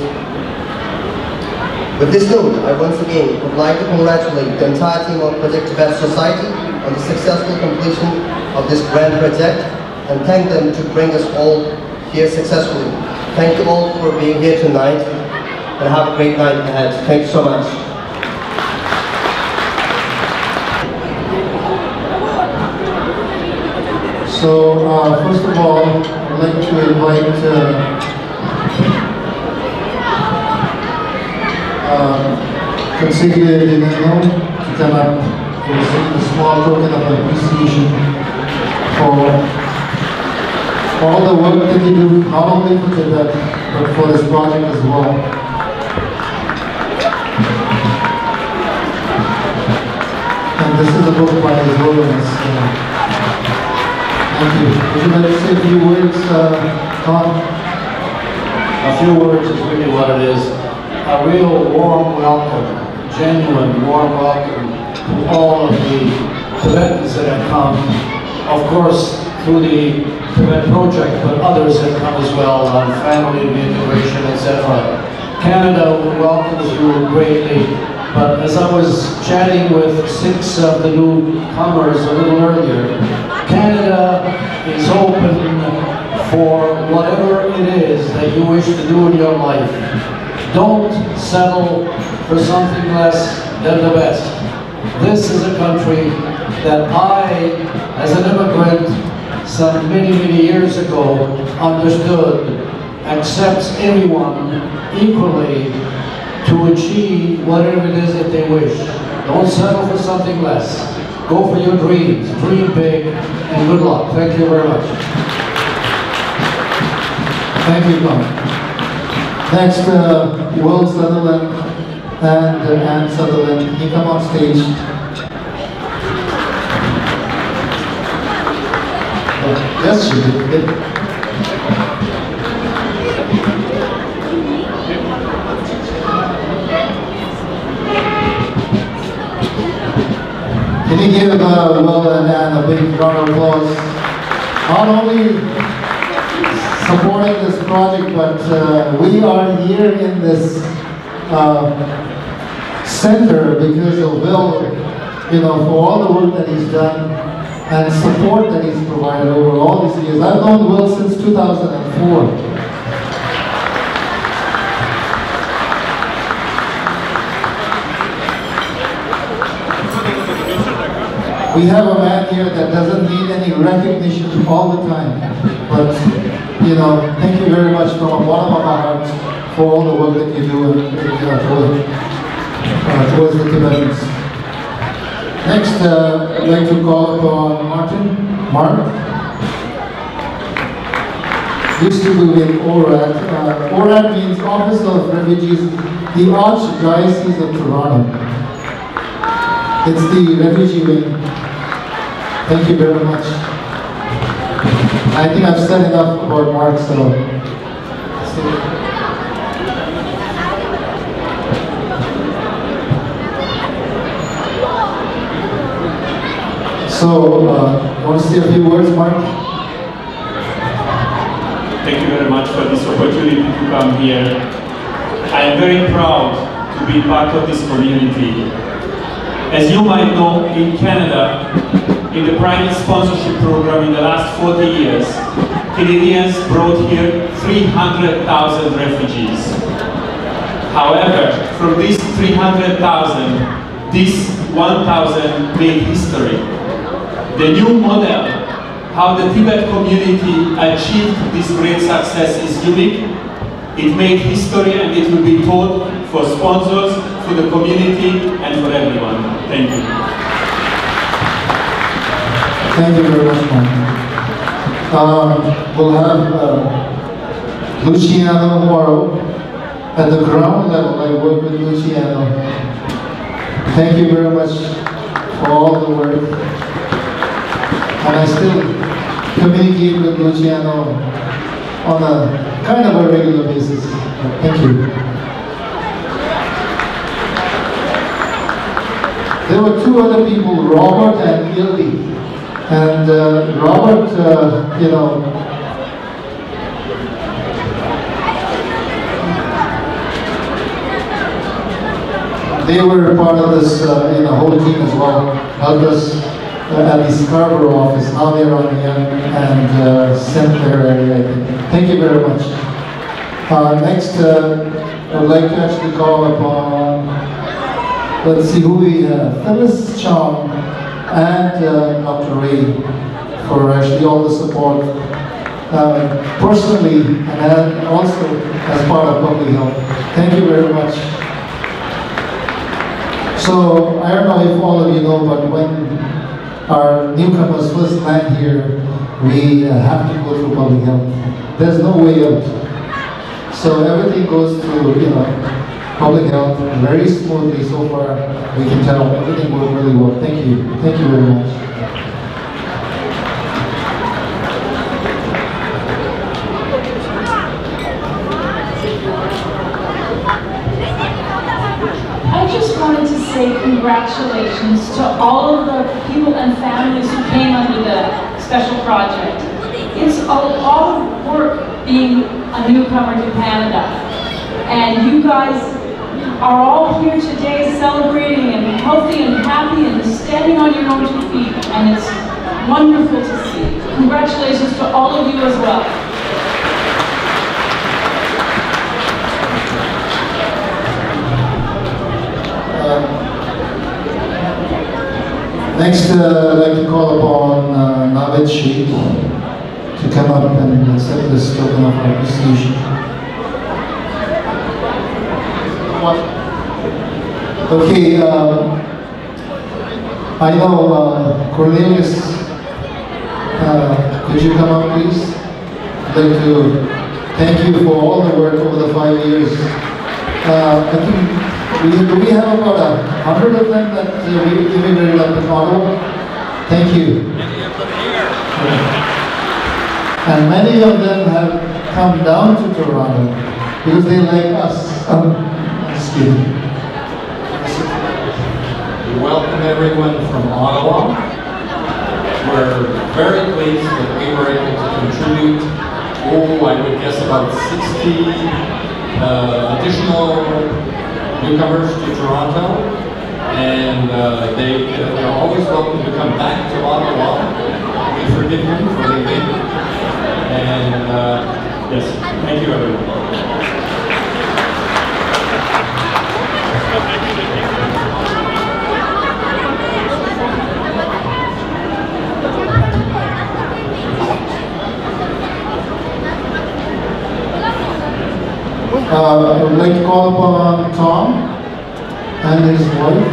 With this note, I once again would like to congratulate the entire team of Project Tibet Society on the successful completion of this grand project, and thank them to bring us all here successfully. Thank you all for being here tonight, and have a great night ahead. Thank you so much. So, first of all, I'd like to invite Consigliere Dineno to come up to receive a small token of appreciation for all the work that you do, not only for Tibet, but for this project as well. And this is a book by His Holiness. Thank you. Would you like to say a few words, Tom? A few words is really what it is. A real warm welcome, genuine warm welcome to all of the Tibetans that have come. Of course, through the Tibet project, but others have come as well on family integration, etc. Canada welcomes you greatly, but as I was chatting with 6 of the newcomers a little earlier, Canada is open for whatever it is that you wish to do in your life. Don't settle for something less than the best. This is a country that I, as an immigrant, some many years ago, understood accepts everyone equally to achieve whatever it is that they wish. Don't settle for something less. Go for your dreams, dream big, and good luck. Thank you very much. Thank you, Tom. Next, Will Sutherland and Anne Sutherland. Can you come on stage? Yes, she did. Can you give Will and Anne a big round of applause? Not only supporting this project, but we are here in this center because of Will, you know, for all the work that he's done and support that he's provided over all these years. I've known Will since 2004. We have a man here that doesn't need any recognition all the time. But, you know, thank you very much from the bottom of our hearts for all the work that you do towards the Tibetans. Next, I'd like to call upon Mark. Used to be with ORAD. ORAD means Office of Refugees, the Archdiocese of Toronto. It's the refugee wing. Thank you very much. I think I've said enough about Mark, want to say a few words, Mark? Thank you very much for this opportunity to come here. I am very proud to be part of this community. As you might know, in Canada, in the private sponsorship program in the last 40 years, Canadians brought here 300,000 refugees. However, from these 300,000, this 1,000 made history. The new model, how the Tibet community achieved this great success is unique. It made history and it will be taught for sponsors, for the community, and for everyone. Thank you. Thank you very much, Mark. We'll have Luciano tomorrow. At the ground level, I work with Luciano. Thank you very much for all the work. And I still communicate with Luciano on a kind of a regular basis. Thank you. There were two other people, Robert and Ildi. And Robert, you know, they were part of this whole team as well. Helped us at the Scarborough office. Now they're on the and St. Clair area, I think. Thank you very much. Next, I would like to actually call upon, let's see who we have. Phyllis Chong and Dr. Ray for actually all the support personally and also as part of public health. Thank you very much. So I don't know if all of you know, but when our newcomers first land here, we have to go through public health. There's no way out. So everything goes through, public health very smoothly so far. We can tell everything worked really well. Thank you. Thank you very much. I just wanted to say congratulations to all of the people and families who came under the special project. It's a lot of work being a newcomer to Canada. And you guys are all here today celebrating and healthy and happy and standing on your own two feet. And it's wonderful to see. Congratulations to all of you as well. Next, I'd like to call upon Navid Sheikh to come up and accept this token of appreciation. Okay, I know Cornelius, could you come up please? I'd like to thank you for all the work over the 5 years. I think we have about 100 of them that we immigrated up in Ottawa. Thank you. And many of them have come down to Toronto because they like us. Just kidding. We welcome everyone from Ottawa. We're very pleased that we were able to contribute, I would guess about 60 additional newcomers to Toronto. And they're always welcome to come back to Ottawa. We forgive them for leaving. And yes, thank you everyone. I would like to call upon Tom and his wife.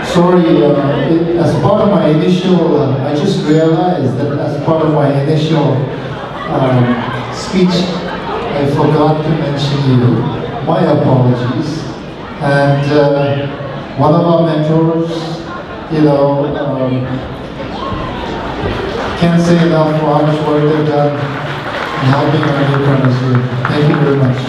Sorry, as part of my initial, I just realized that as part of my initial speech, I forgot to mention you. My apologies. And one of our mentors, can't say enough for how much work they've done in helping our newcomers here. Thank you very much.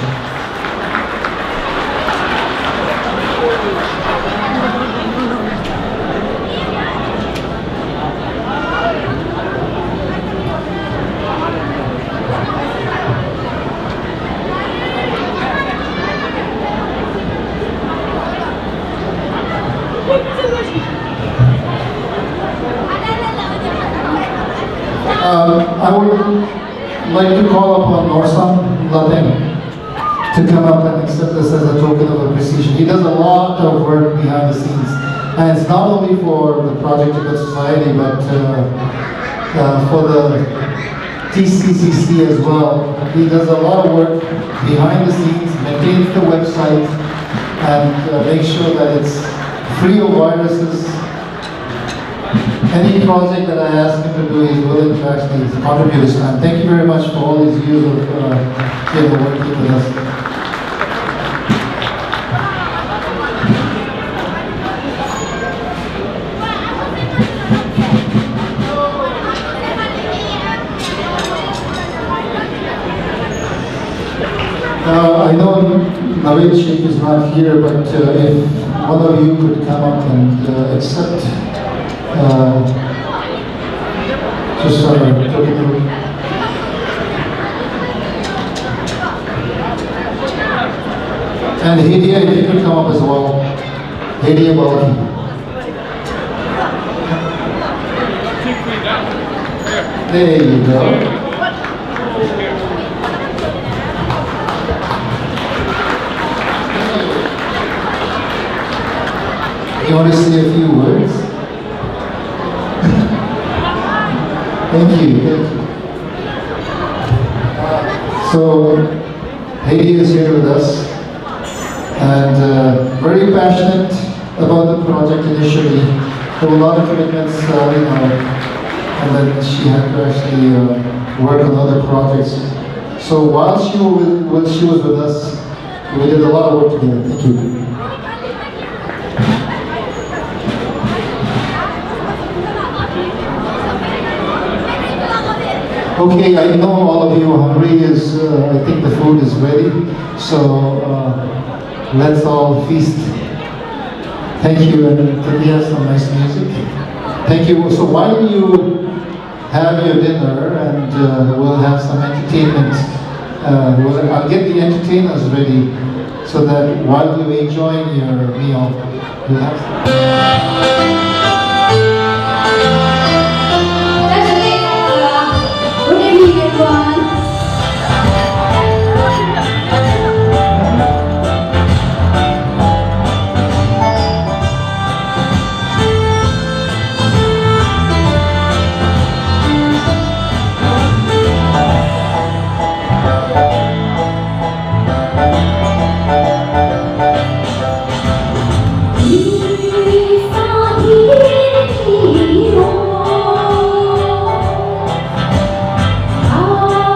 I would like to call upon Norsam Lateng to come up and accept this as a token of appreciation. He does a lot of work behind the scenes, and it's not only for the Project Tibet Society, but for the TCCC as well. He does a lot of work behind the scenes, maintains the website, and makes sure that it's free of viruses. Any project that I ask him to do, he's willing to actually contribute his time. Thank you very much for all these years of working with us. I know Naveed Sheikh is not here, but if one of you could come up and accept just and Hadia, if you could come up as well. Hadia Balki. There you go. You want to say a few words? Thank you. So, Haiti is here with us, and very passionate about the project initially. There were a lot of commitments, and then she had to actually work on other projects. So while she was with us, we did a lot of work together. Thank you. Okay, I know all of you are hungry. I think the food is ready. So let's all feast. Thank you, and can we have some nice music? Thank you. So while you have your dinner, and we'll have some entertainment, I'll get the entertainers ready so that while you enjoy your meal, you'll have some. Oh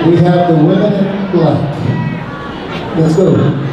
We have the women in black. Let's go.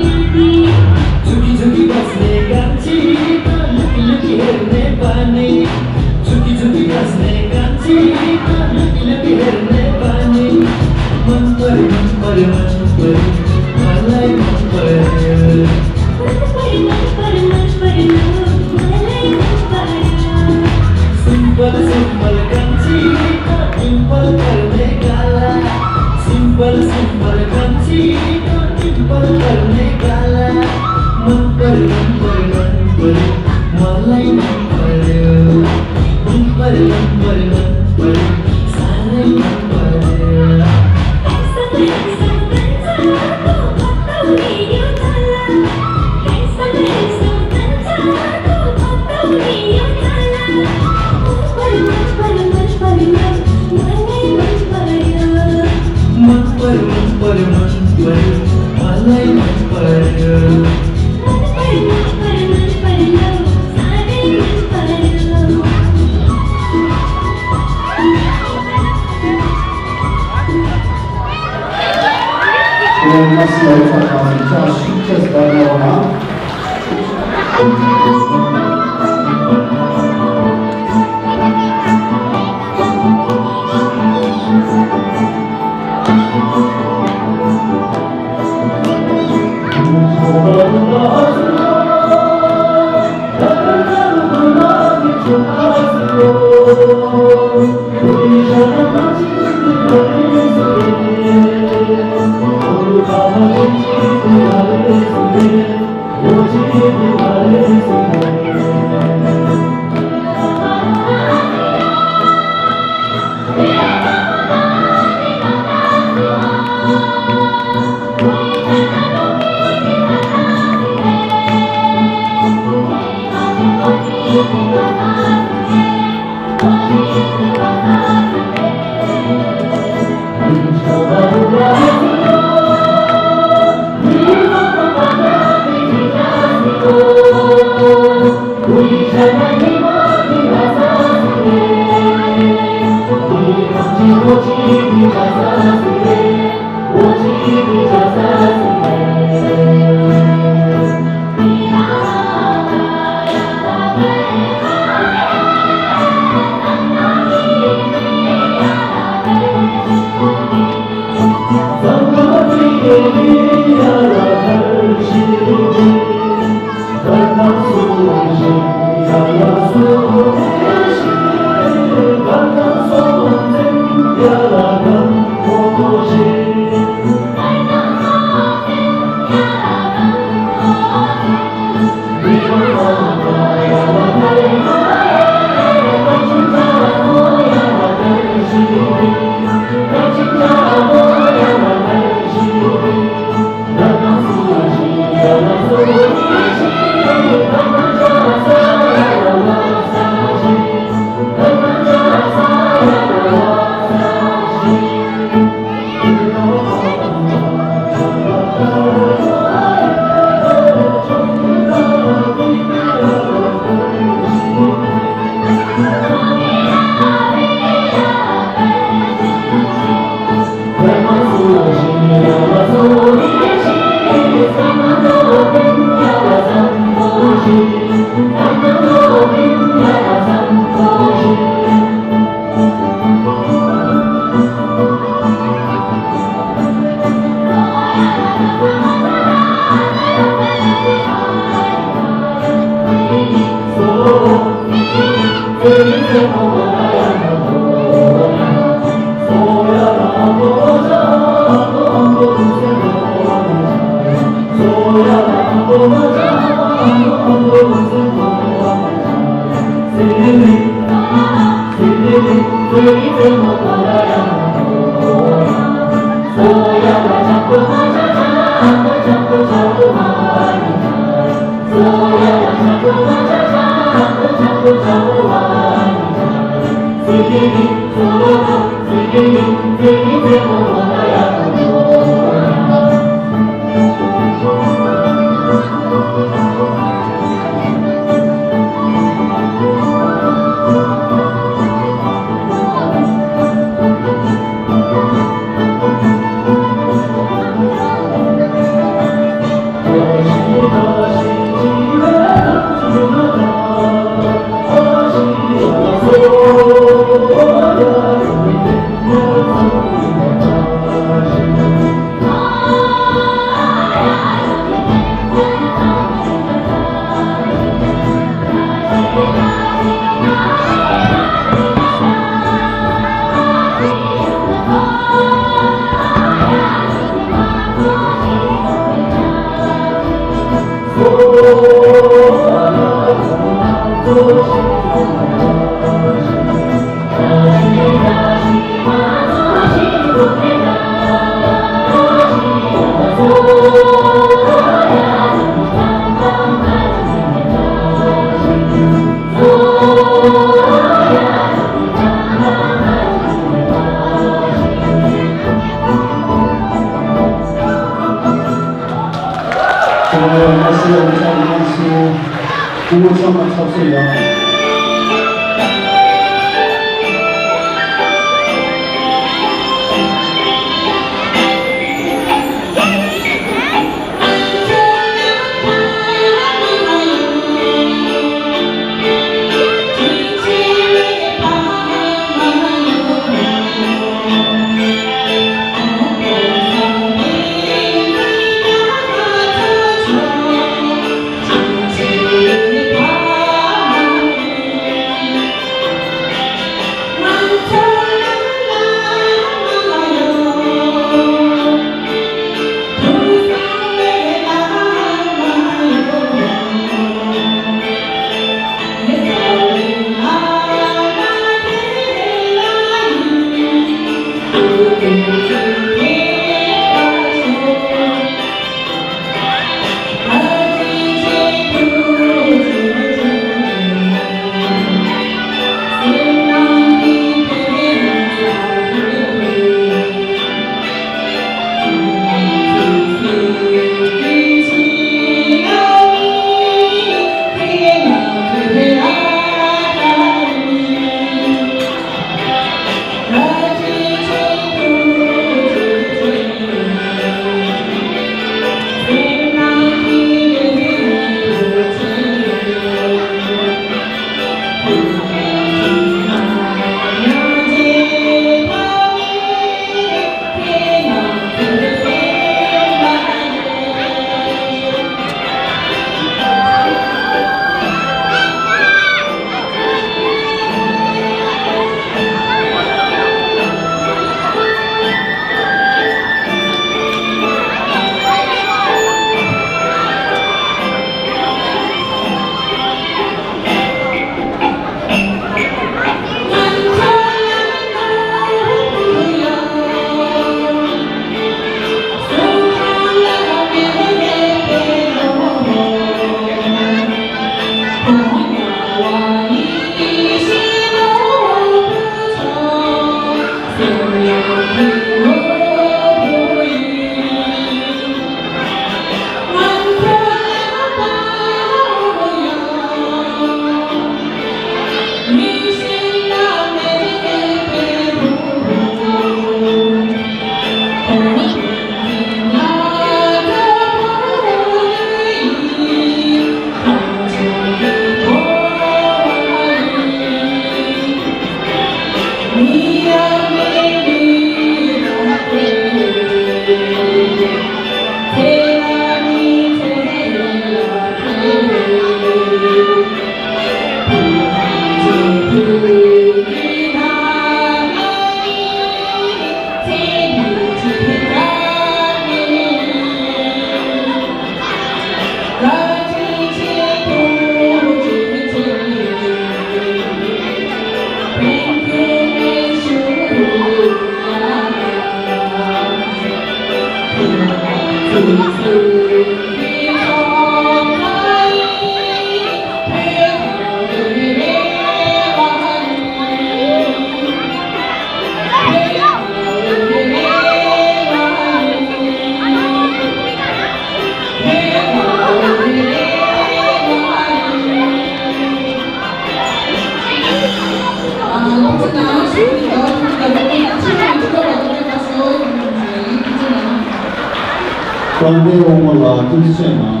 观内容了，就是什么？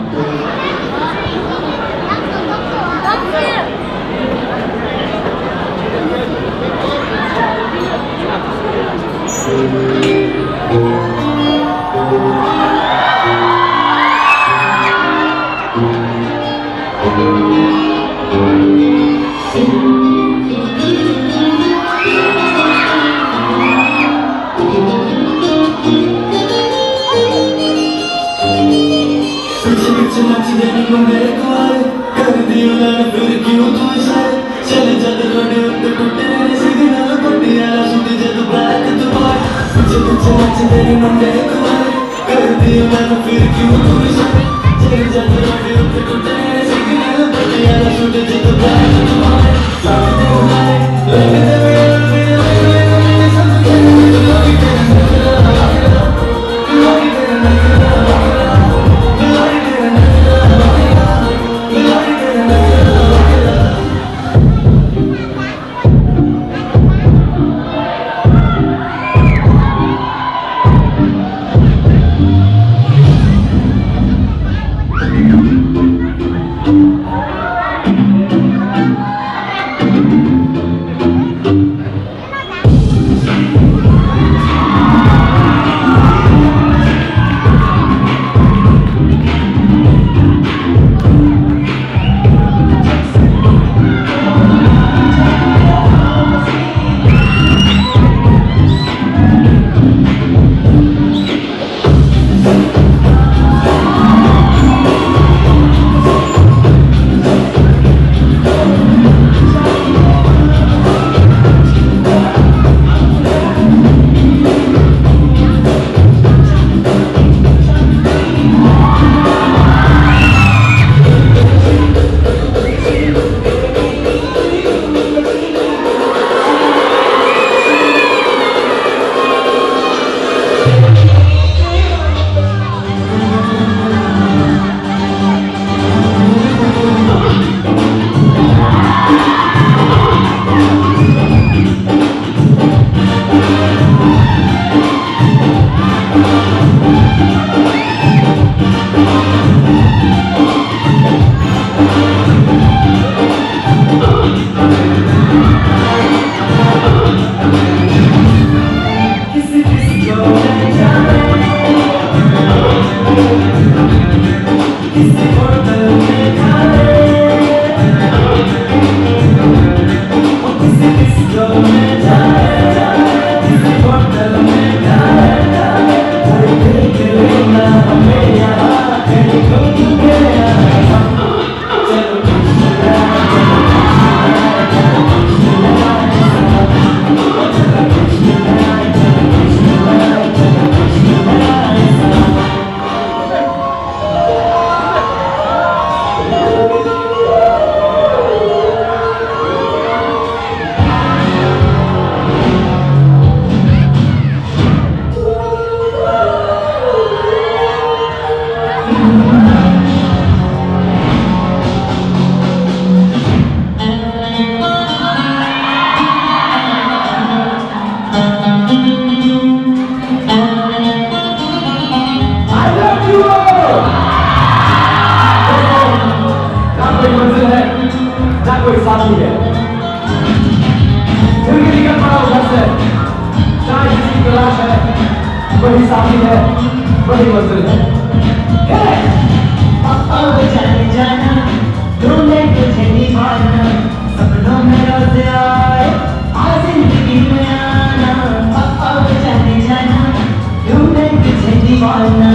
But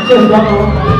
Just come on.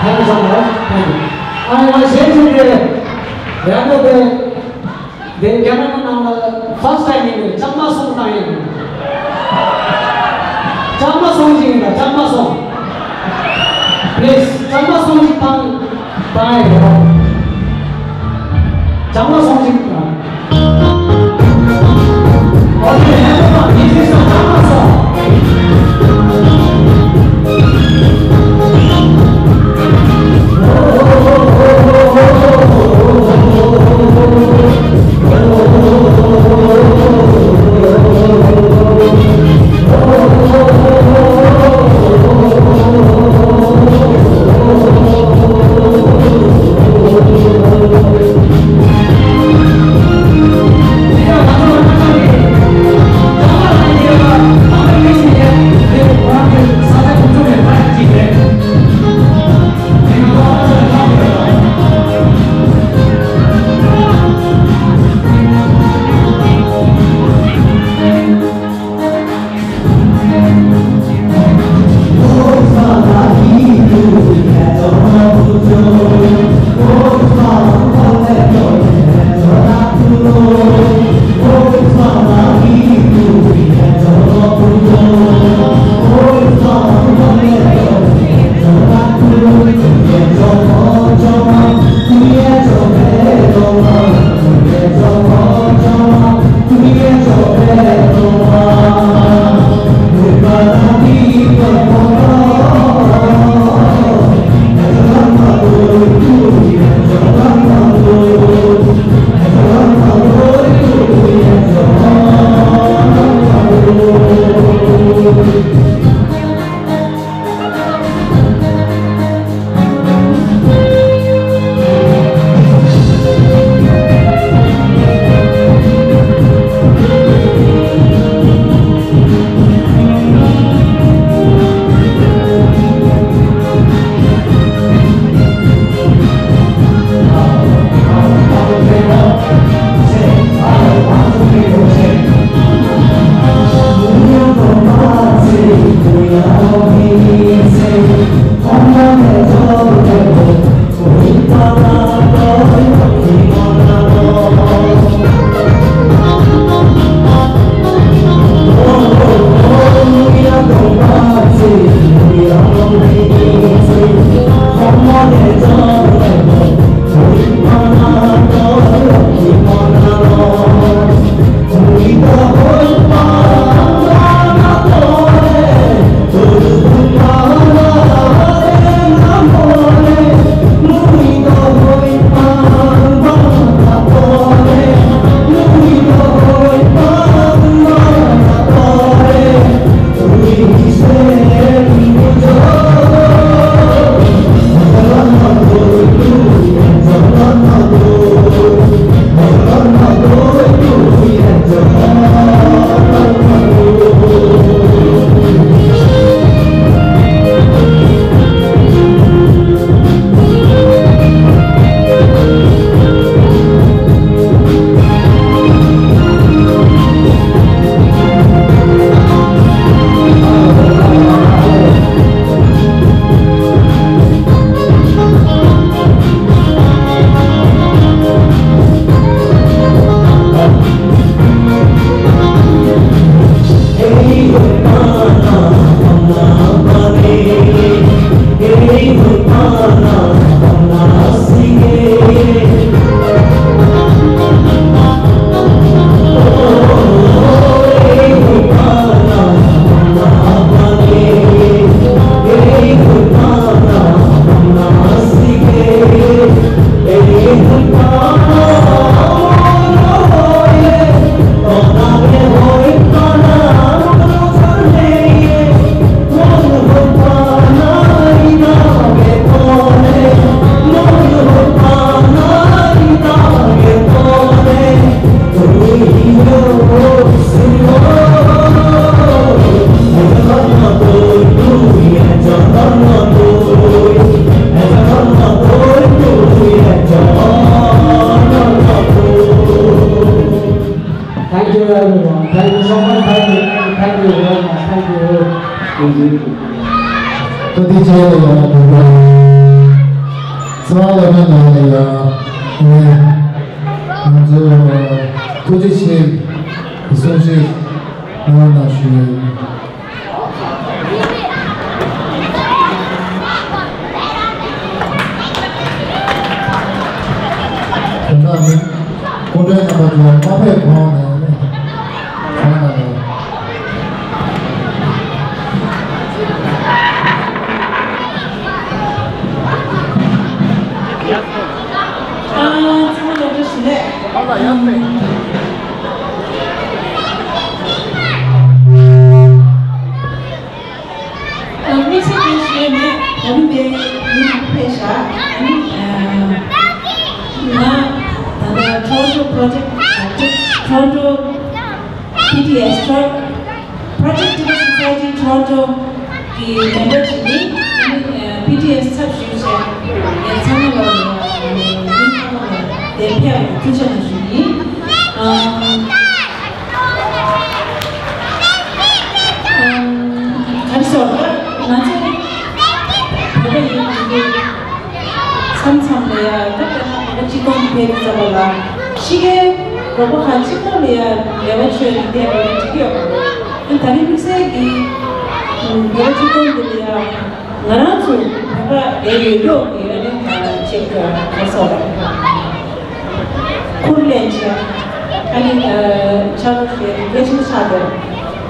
Thank you so much. Thank you. And I said to the cameraman first time in Chamma song time. Chamma song is Chamma song. Please, Chamma song is time. Chamma song is time. Okay, everyone, this is a Chamma song. Oh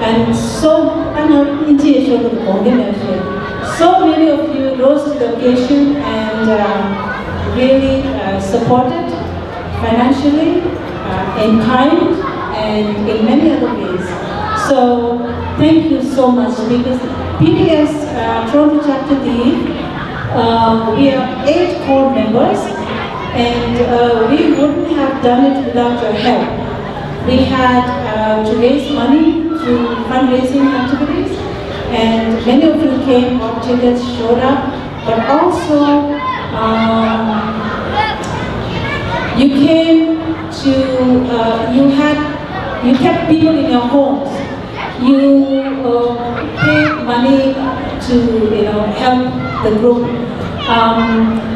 And so many of you rose to the occasion and really supported financially, in kind, and in many other ways. So thank you so much, because PDS Toronto Chapter D, we are 8 core members, and we wouldn't have done it without your help. We had to raise money through fundraising activities, and many of you came, bought tickets, showed up, but also you came to, you kept people in your homes. You paid money to help the group.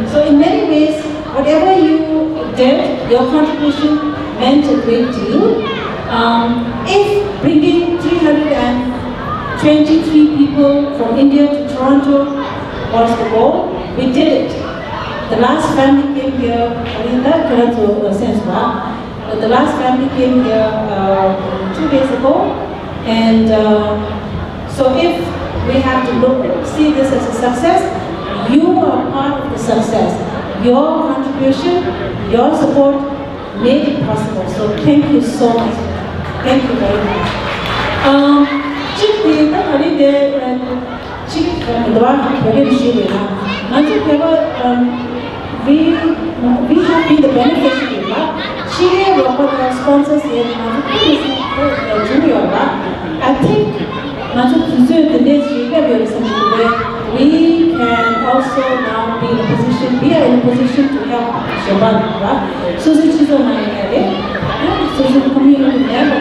So in many ways, whatever you did, your contribution meant a great deal. If bringing 323 people from India to Toronto was the goal, we did it. The last family came here, the last family came here 2 days ago, and so if we have to see this as a success, you are part of the success. Your contribution, your support made it possible. So thank you so much. Thank you very much. We have been the beneficiary. She gave sponsors here. I think the next we can also now be in a position, to help Shabbat. So this is on my area. So the community never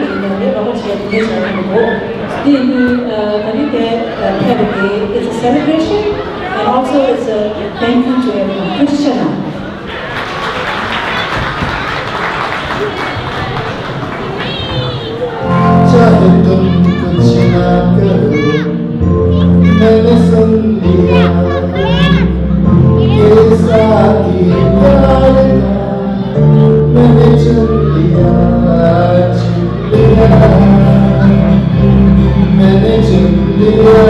it's a celebration, and also it's a thank you to everyone. Krishna. मैंने सुन लिया ये साथी प्यार का, मैंने चुन लिया मैंने चुन लिया।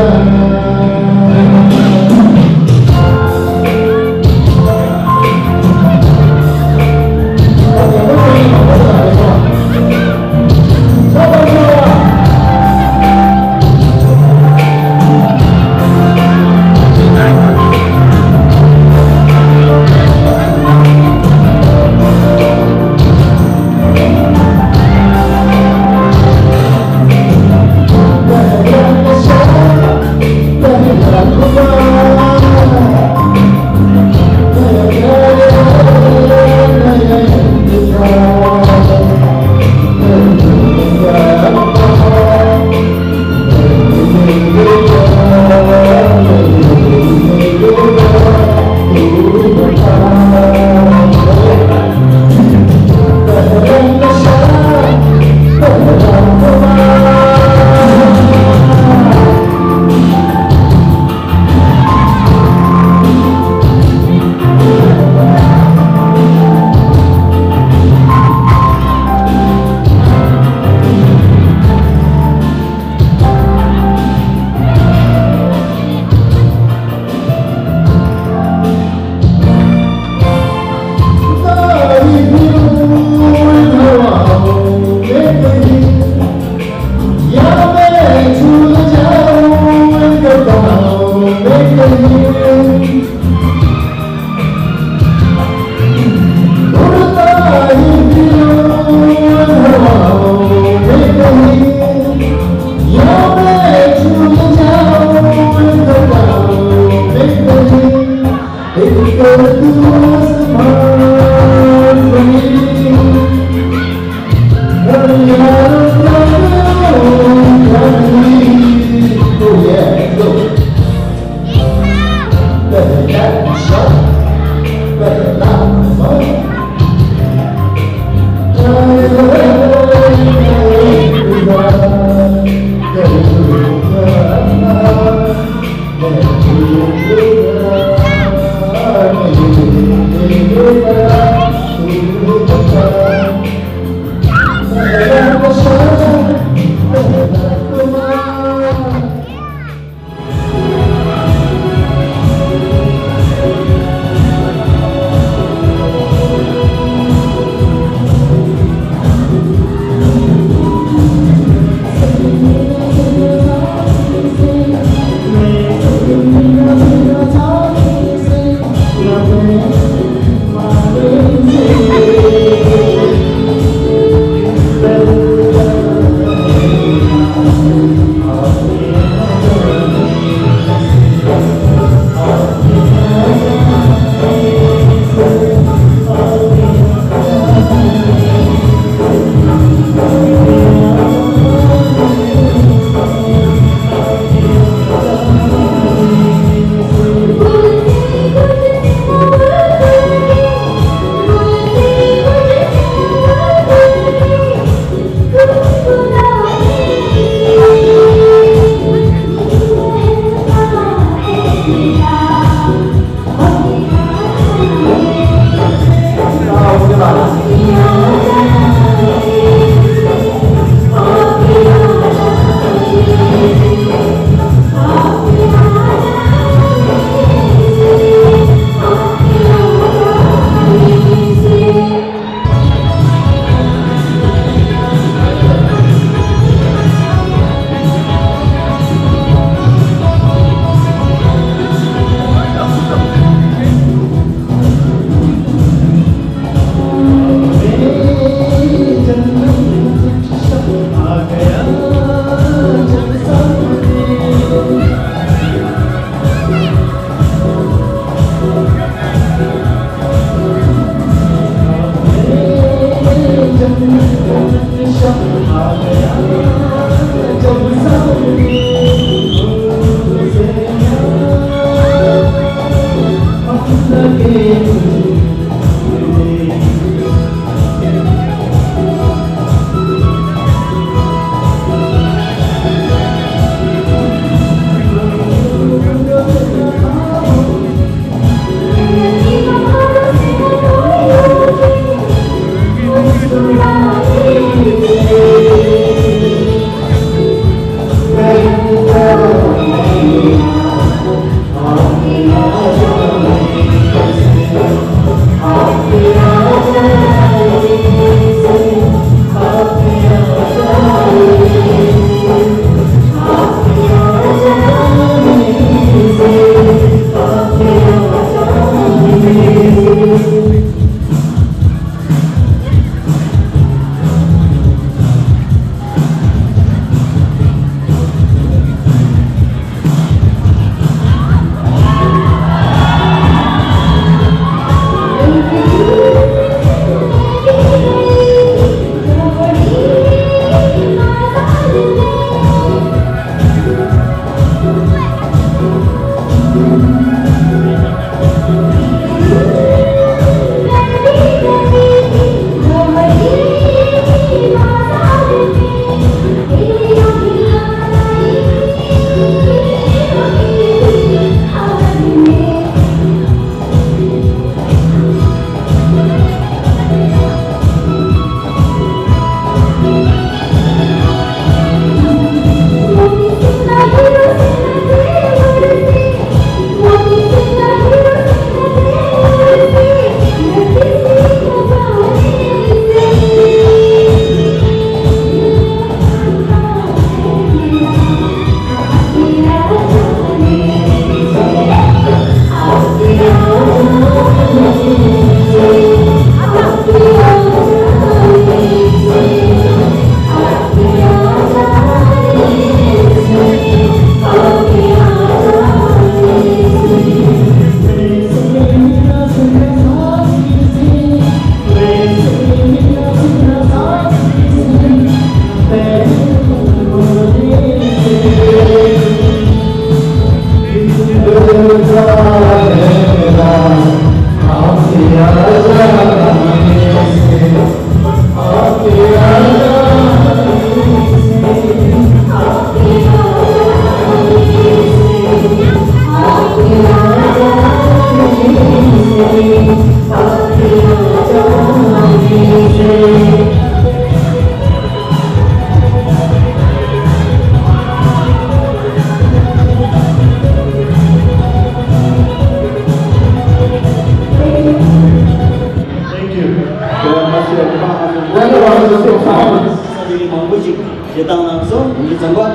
Vietnam so, we somewhat,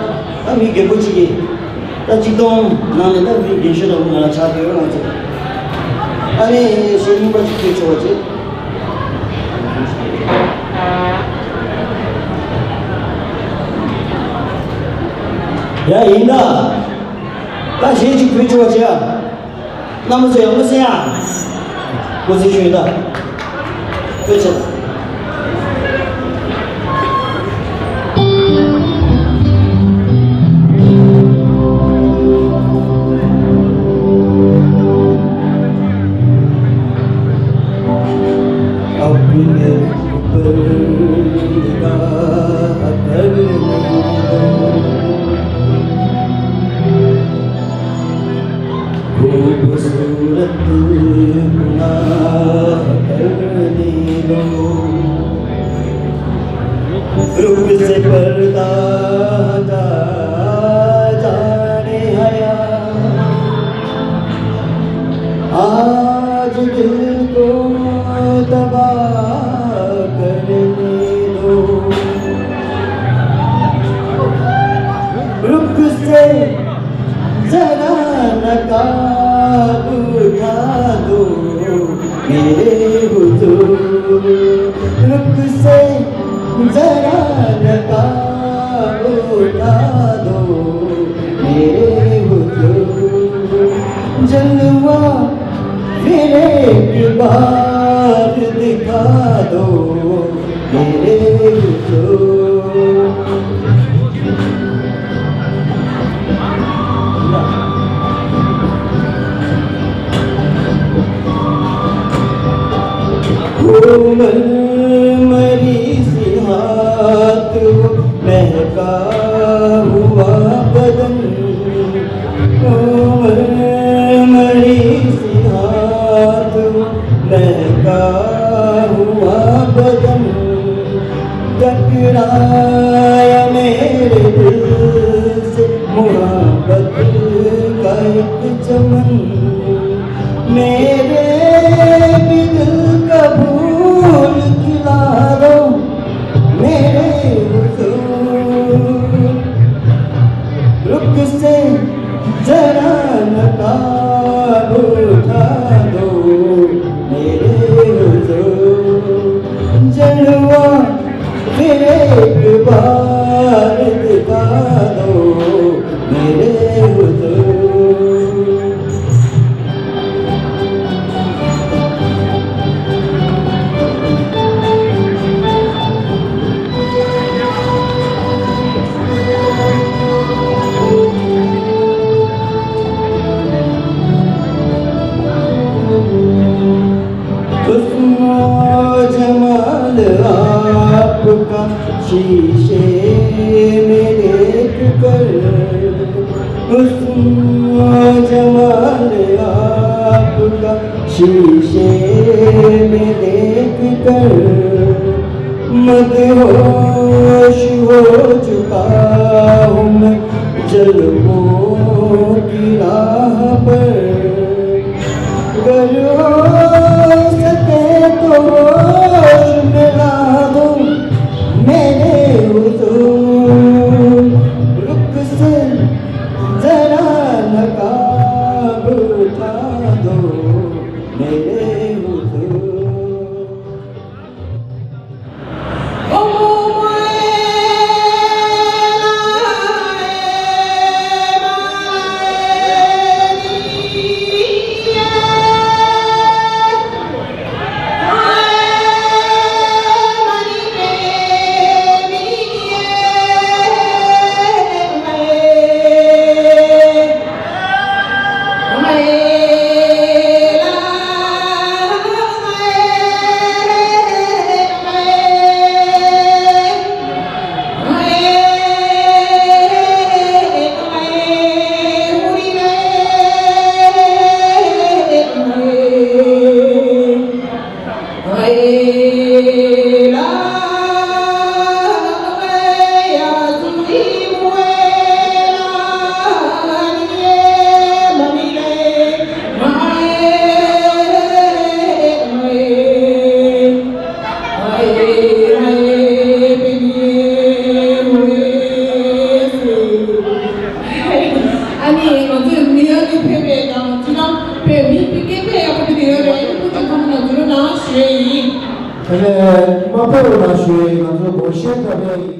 and we get Buchi. That's it, none of the vision of Nanacha. I mean, so you must be towards it. Yeah, Inda. That's it, you preach what you are. Number 2, I'm saying, what's the issue? Which is 有些特别